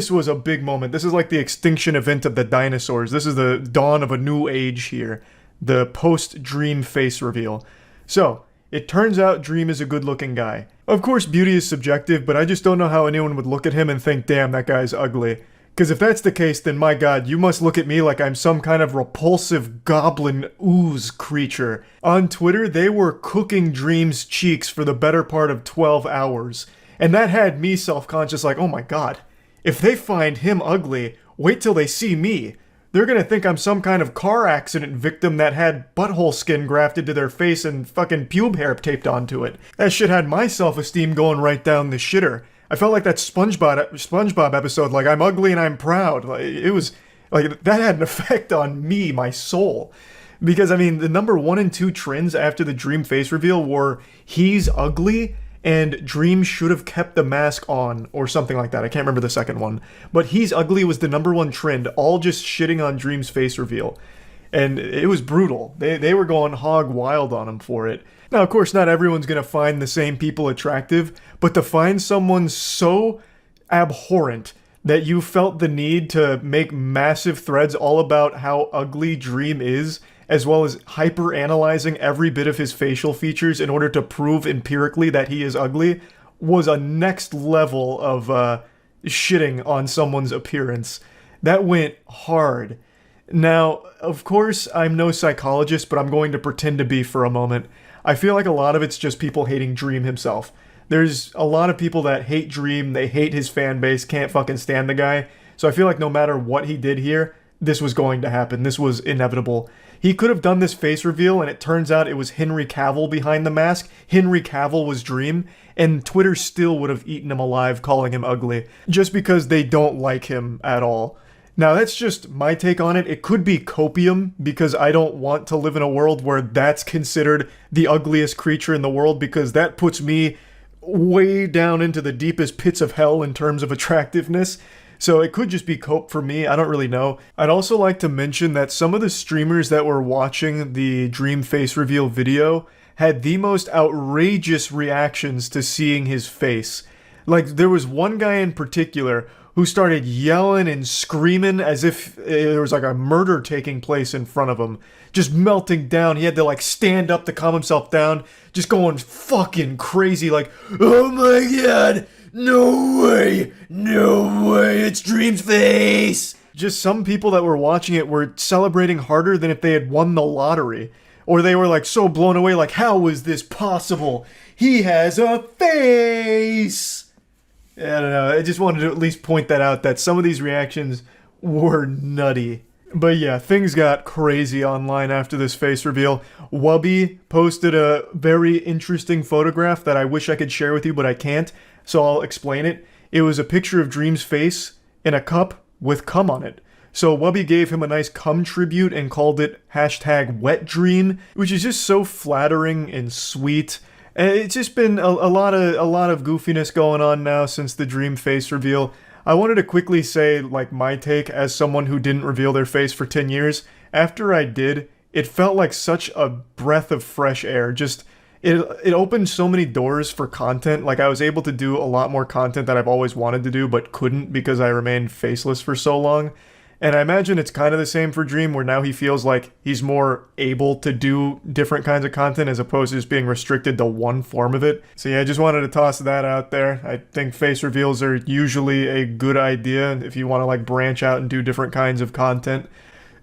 was a big moment. This is like the extinction event of the dinosaurs. This is the dawn of a new age here. The post-Dream face reveal. So, it turns out Dream is a good-looking guy. Of course, beauty is subjective, but I just don't know how anyone would look at him and think, damn, that guy's ugly. Because if that's the case, then my god, you must look at me like I'm some kind of repulsive goblin ooze creature. On Twitter, they were cooking Dream's cheeks for the better part of 12 hours. And that had me self-conscious like, oh my god, if they find him ugly, wait till they see me. They're gonna think I'm some kind of car accident victim that had butthole skin grafted to their face and fucking pube hair taped onto it. That shit had my self-esteem going right down the shitter. I felt like that SpongeBob episode, like, I'm ugly and I'm proud. Like, it was, like, that had an effect on me, my soul. Because, I mean, the number 1 and 2 trends after the Dream face reveal were, he's ugly, and Dream should have kept the mask on, or something like that. I can't remember the second one. But he's ugly was the number 1 trend, all just shitting on Dream's face reveal. And it was brutal. They were going hog wild on him for it. Now, of course, not everyone's going to find the same people attractive, but to find someone so abhorrent that you felt the need to make massive threads all about how ugly Dream is, as well as hyper-analyzing every bit of his facial features in order to prove empirically that he is ugly, was a next level of shitting on someone's appearance. That went hard. Now, of course, I'm no psychologist, but I'm going to pretend to be for a moment. I feel like a lot of it's just people hating Dream himself. There's a lot of people that hate Dream, they hate his fan base, can't fucking stand the guy. So I feel like no matter what he did here, this was going to happen. This was inevitable. He could have done this face reveal, and it turns out it was Henry Cavill behind the mask. Henry Cavill was Dream, and Twitter still would have eaten him alive, calling him ugly, just because they don't like him at all. Now, that's just my take on it. It could be copium, because I don't want to live in a world where that's considered the ugliest creature in the world, because that puts me way down into the deepest pits of hell in terms of attractiveness. So it could just be cope for me, I don't really know. I'd also like to mention that some of the streamers that were watching the Dream face reveal video had the most outrageous reactions to seeing his face. Like, there was one guy in particular who started yelling and screaming as if there was like a murder taking place in front of him. Just melting down. He had to like stand up to calm himself down. Just going fucking crazy like, oh my god, no way, it's Dream's face. Just some people that were watching it were celebrating harder than if they had won the lottery. Or they were like so blown away like, how is this possible? He has a face! I don't know, I just wanted to at least point that out, that some of these reactions were nutty. But yeah, things got crazy online after this face reveal. Wubby posted a very interesting photograph that I wish I could share with you, but I can't, so I'll explain it. It was a picture of Dream's face in a cup with cum on it. So Wubby gave him a nice cum tribute and called it #WetDream, which is just so flattering and sweet. It's just been a lot of goofiness going on now since the Dream face reveal. I wanted to quickly say, like, my take as someone who didn't reveal their face for 10 years. After I did, it felt like such a breath of fresh air. Just, it opened so many doors for content. Like, I was able to do a lot more content that I've always wanted to do but couldn't because I remained faceless for so long. And I imagine it's kind of the same for Dream, where now he feels like he's more able to do different kinds of content as opposed to just being restricted to one form of it. So yeah, I just wanted to toss that out there. I think face reveals are usually a good idea if you want to like branch out and do different kinds of content.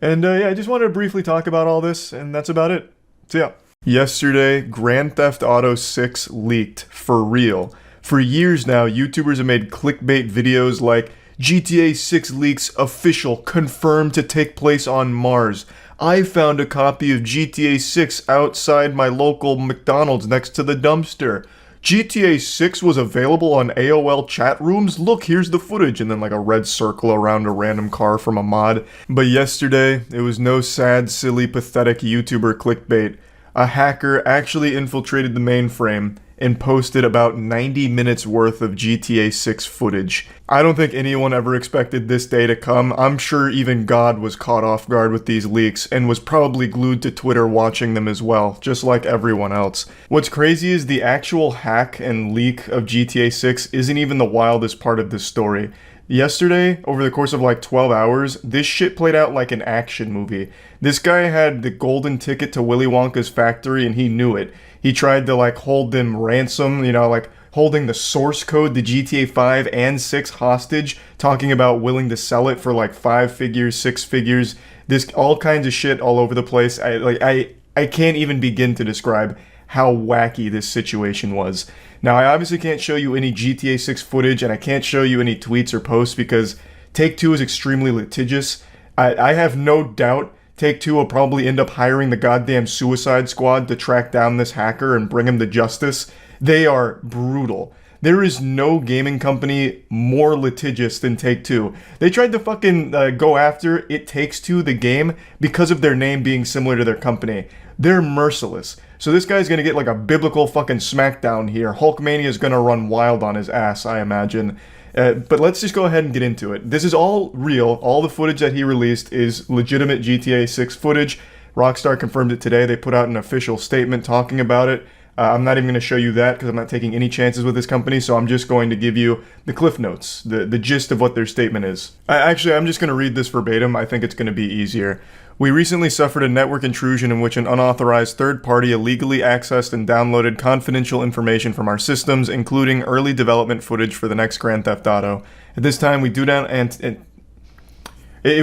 And yeah, I just wanted to briefly talk about all this, and that's about it. So yeah. Yesterday, Grand Theft Auto 6 leaked, for real. For years now, YouTubers have made clickbait videos like, GTA 6 leaks official, confirmed to take place on Mars. I found a copy of GTA 6 outside my local McDonald's next to the dumpster. GTA 6 was available on AOL chat rooms? Look, here's the footage. And then like a red circle around a random car from a mod. But yesterday, it was no sad, silly, pathetic YouTuber clickbait. A hacker actually infiltrated the mainframe and posted about 90 minutes worth of GTA 6 footage. I don't think anyone ever expected this day to come. I'm sure even God was caught off guard with these leaks and was probably glued to Twitter watching them as well, just like everyone else. What's crazy is the actual hack and leak of GTA 6 isn't even the wildest part of this story. Yesterday, over the course of like 12 hours, this shit played out like an action movie. This guy had the golden ticket to Willy Wonka's factory and he knew it. He tried to like hold them ransom, you know, like holding the source code to GTA 5 and 6 hostage, talking about willing to sell it for like 5 figures, 6 figures, this all kinds of shit all over the place. I can't even begin to describe how wacky this situation was. Now, I obviously can't show you any GTA 6 footage, and I can't show you any tweets or posts because Take-Two is extremely litigious. I have no doubt Take-Two will probably end up hiring the goddamn Suicide Squad to track down this hacker and bring him to justice. They are brutal. There is no gaming company more litigious than Take-Two. They tried to fucking go after It Takes-Two, the game, because of their name being similar to their company. They're merciless. So this guy's gonna get like a biblical fucking smackdown here. Hulkmania is gonna run wild on his ass, I imagine. But let's just go ahead and get into it. This is all real. All the footage that he released is legitimate GTA 6 footage. Rockstar confirmed it today. They put out an official statement talking about it. I'm not even going to show you that because I'm not taking any chances with this company, so I'm just going to give you the cliff notes, the gist of what their statement is. Actually, I'm just going to read this verbatim. I think it's going to be easier. We recently suffered a network intrusion in which an unauthorized third party illegally accessed and downloaded confidential information from our systems, including early development footage for the next Grand Theft Auto. At this time, we do not It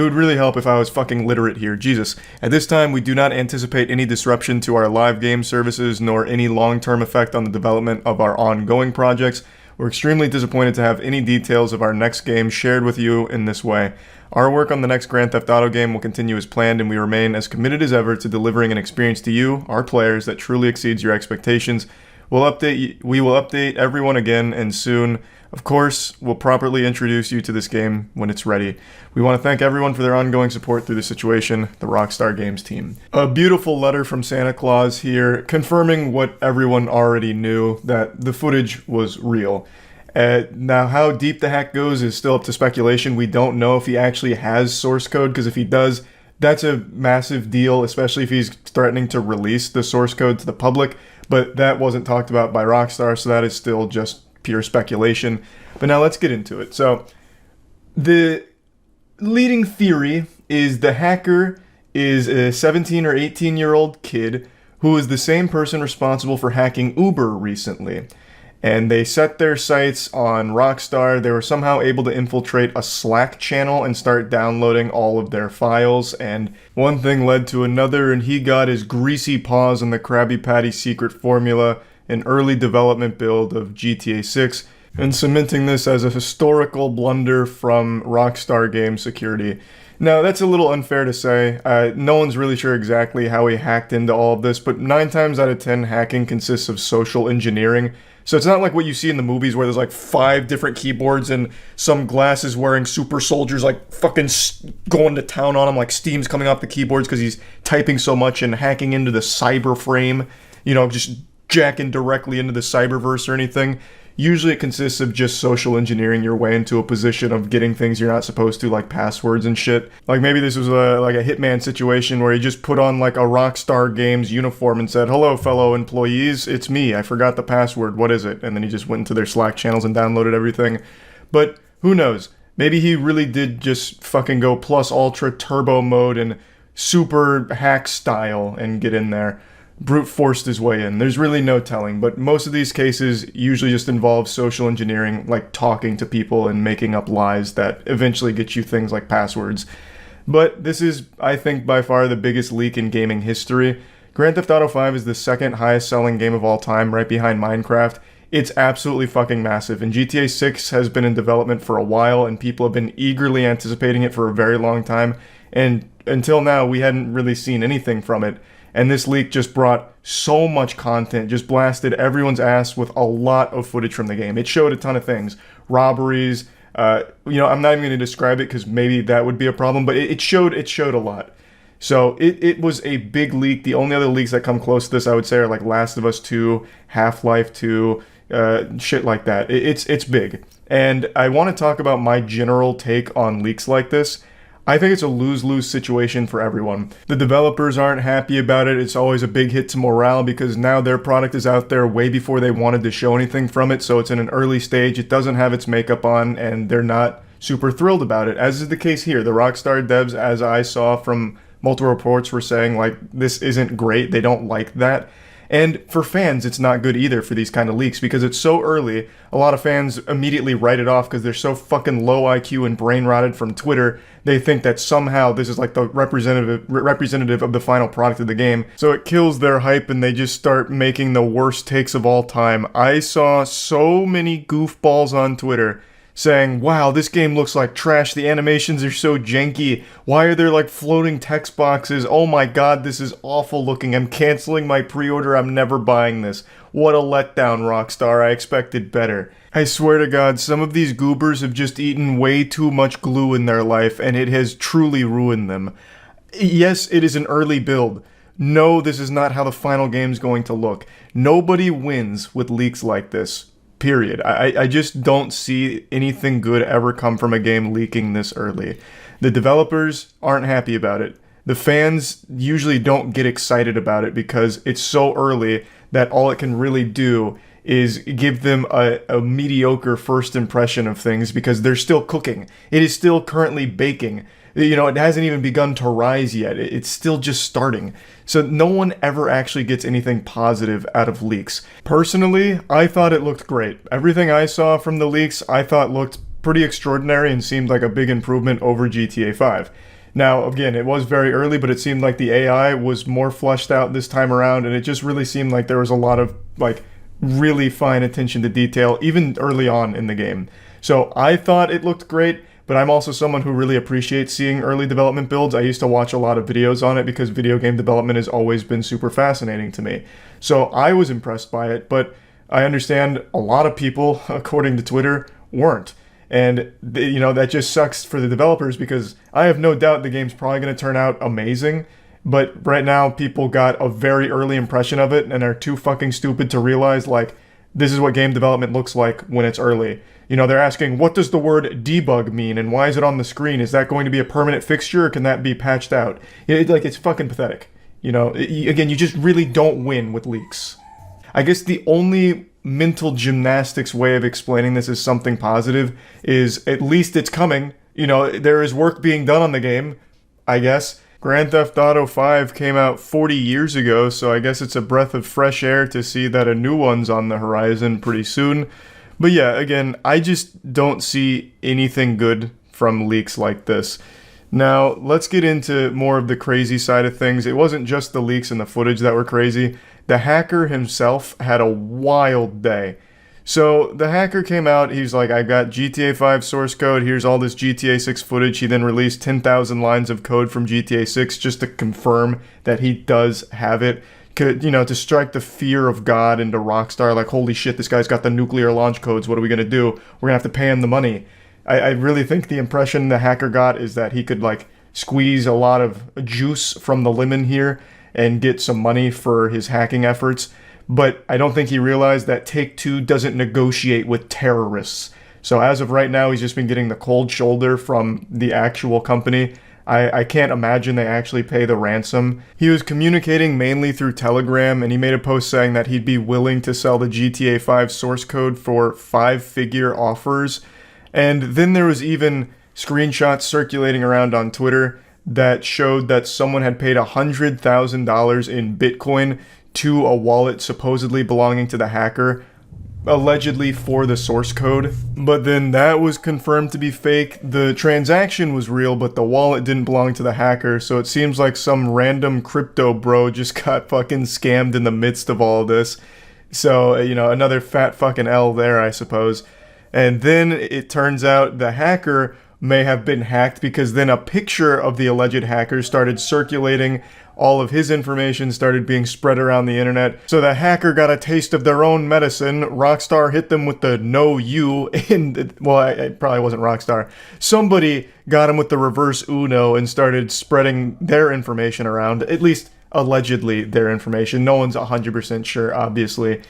would really help if I was fucking literate here. Jesus. At this time, we do not anticipate any disruption to our live game services, nor any long-term effect on the development of our ongoing projects. We're extremely disappointed to have any details of our next game shared with you in this way. Our work on the next Grand Theft Auto game will continue as planned, and we remain as committed as ever to delivering an experience to you, our players, that truly exceeds your expectations. We will update everyone again, and soon. Of course, we'll properly introduce you to this game when it's ready. We want to thank everyone for their ongoing support through the situation, the Rockstar Games team. A beautiful letter from Santa Claus here, confirming what everyone already knew, that the footage was real. Now, how deep the hack goes is still up to speculation. We don't know if he actually has source code, because if he does, that's a massive deal, especially if he's threatening to release the source code to the public. But that wasn't talked about by Rockstar, so that is still just pure speculation. But now let's get into it. So the leading theory is the hacker is a 17 or 18-year-old kid who is the same person responsible for hacking Uber recently. And they set their sights on Rockstar. They were somehow able to infiltrate a Slack channel and start downloading all of their files. And one thing led to another, and he got his greasy paws on the Krabby Patty secret formula, an early development build of GTA 6, and cementing this as a historical blunder from Rockstar Game Security. Now, that's a little unfair to say. No one's really sure exactly how he hacked into all of this, but 9 times out of 10, hacking consists of social engineering. So it's not like what you see in the movies where there's like 5 different keyboards and some glasses wearing super soldiers like fucking going to town on him, like steam's coming off the keyboards because he's typing so much and hacking into the cyber frame, you know, just jacking directly into the cyberverse or anything. Usually it consists of just social engineering your way into a position of getting things you're not supposed to, like passwords and shit. Like maybe this was like a Hitman situation where he just put on like a Rockstar Games uniform and said, "Hello, fellow employees, it's me. I forgot the password. What is it?" And then he just went into their Slack channels and downloaded everything. But who knows? Maybe he really did just fucking go plus ultra turbo mode and super hack style and get in there. Brute forced his way in. There's really no telling, but most of these cases usually just involve social engineering, like talking to people and making up lies that eventually get you things like passwords. But this is, I think, by far the biggest leak in gaming history. Grand Theft Auto 5 is the second highest selling game of all time, right behind Minecraft. It's absolutely fucking massive, and GTA 6 has been in development for a while, and people have been eagerly anticipating it for a very long time, and until now, we hadn't really seen anything from it. And this leak just brought so much content, just blasted everyone's ass with a lot of footage from the game. It showed a ton of things. Robberies, I'm not even going to describe it because maybe that would be a problem, but it showed a lot. So it was a big leak. The only other leaks that come close to this, I would say, are like Last of Us 2, Half-Life 2, shit like that. It's big. And I want to talk about my general take on leaks like this. I think it's a lose-lose situation for everyone. The developers aren't happy about it. It's always a big hit to morale because now their product is out there way before they wanted to show anything from it, so it's in an early stage. It doesn't have its makeup on, and they're not super thrilled about it, as is the case here. The Rockstar devs, as I saw from multiple reports, were saying, like, this isn't great. They don't like that. And for fans, it's not good either for these kind of leaks because it's so early. A lot of fans immediately write it off because they're so fucking low IQ and brain rotted from Twitter. They think that somehow this is like the representative of the final product of the game. So it kills their hype and they just start making the worst takes of all time. I saw so many goofballs on Twitter saying, wow, this game looks like trash, the animations are so janky, why are there like floating text boxes, oh my god, this is awful looking, I'm canceling my pre-order, I'm never buying this. What a letdown, Rockstar, I expected better. I swear to god, some of these goobers have just eaten way too much glue in their life, and it has truly ruined them. Yes, it is an early build. No, this is not how the final game's going to look. Nobody wins with leaks like this. Period. I just don't see anything good ever come from a game leaking this early. The developers aren't happy about it. The fans usually don't get excited about it because it's so early that all it can really do is give them a mediocre first impression of things because they're still cooking. It is still currently baking. It hasn't even begun to rise yet. It's still just starting. So no one ever actually gets anything positive out of leaks. Personally, I thought it looked great. Everything I saw from the leaks, I thought looked pretty extraordinary and seemed like a big improvement over GTA 5. Now, again, it was very early, but it seemed like the AI was more fleshed out this time around, and it just really seemed like there was a lot of, like, really fine attention to detail, even early on in the game. So I thought it looked great. But I'm also someone who really appreciates seeing early development builds. I used to watch a lot of videos on it because video game development has always been super fascinating to me. So I was impressed by it, but I understand a lot of people, according to Twitter, weren't. And, that just sucks for the developers because I have no doubt the game's probably going to turn out amazing. But right now, people got a very early impression of it and are too fucking stupid to realize, like, this is what game development looks like when it's early. They're asking, what does the word debug mean and why is it on the screen? Is that going to be a permanent fixture or can that be patched out? It's fucking pathetic. Again, you just really don't win with leaks. I guess the only mental gymnastics way of explaining this as something positive is at least it's coming. There is work being done on the game, I guess. Grand Theft Auto 5 came out 40 years ago, so I guess it's a breath of fresh air to see that a new one's on the horizon pretty soon. But yeah, again, I just don't see anything good from leaks like this. Now, let's get into more of the crazy side of things. It wasn't just the leaks and the footage that were crazy. The hacker himself had a wild day. So the hacker came out, he's like, I got GTA 5 source code, here's all this GTA 6 footage. He then released 10,000 lines of code from GTA 6 just to confirm that he does have it. To strike the fear of God into Rockstar, like, holy shit, this guy's got the nuclear launch codes, what are we gonna do? We're gonna have to pay him the money. I really think the impression the hacker got is that he could, like, squeeze a lot of juice from the lemon here and get some money for his hacking efforts. But I don't think he realized that Take-Two doesn't negotiate with terrorists. So as of right now, he's just been getting the cold shoulder from the actual company. I can't imagine they actually pay the ransom. He was communicating mainly through Telegram, and he made a post saying that he'd be willing to sell the GTA 5 source code for 5-figure offers. And then there was even screenshots circulating around on Twitter that showed that someone had paid $100,000 in Bitcoin to a wallet supposedly belonging to the hacker, allegedly for the source code. But then that was confirmed to be fake. The transaction was real, but the wallet didn't belong to the hacker, so it seems like some random crypto bro just got fucking scammed in the midst of all of this. So, you know, another fat fucking L there, I suppose. And then it turns out the hacker may have been hacked, because then a picture of the alleged hacker started circulating. All of his information started being spread around the internet. So the hacker got a taste of their own medicine. Rockstar hit them with the no you in, well, it probably wasn't Rockstar. Somebody got him with the reverse Uno and started spreading their information around, at least allegedly their information. No one's 100% sure, obviously.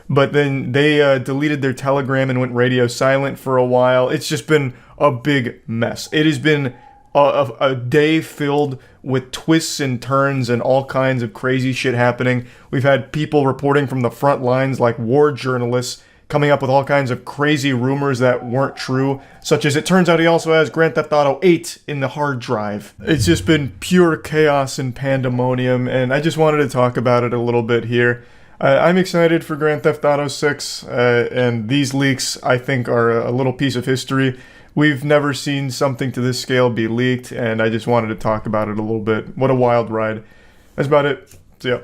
But then they deleted their Telegram and went radio silent for a while. It's just been a big mess. It has been a day filled with twists and turns and all kinds of crazy shit happening. We've had people reporting from the front lines, like war journalists, coming up with all kinds of crazy rumors that weren't true, such as it turns out he also has Grand Theft Auto 8 in the hard drive. It's just been pure chaos and pandemonium, and I just wanted to talk about it a little bit here. I'm excited for Grand Theft Auto 6, and these leaks, I think, are a little piece of history. We've never seen something to this scale be leaked, and I just wanted to talk about it a little bit. What a wild ride. That's about it. See ya.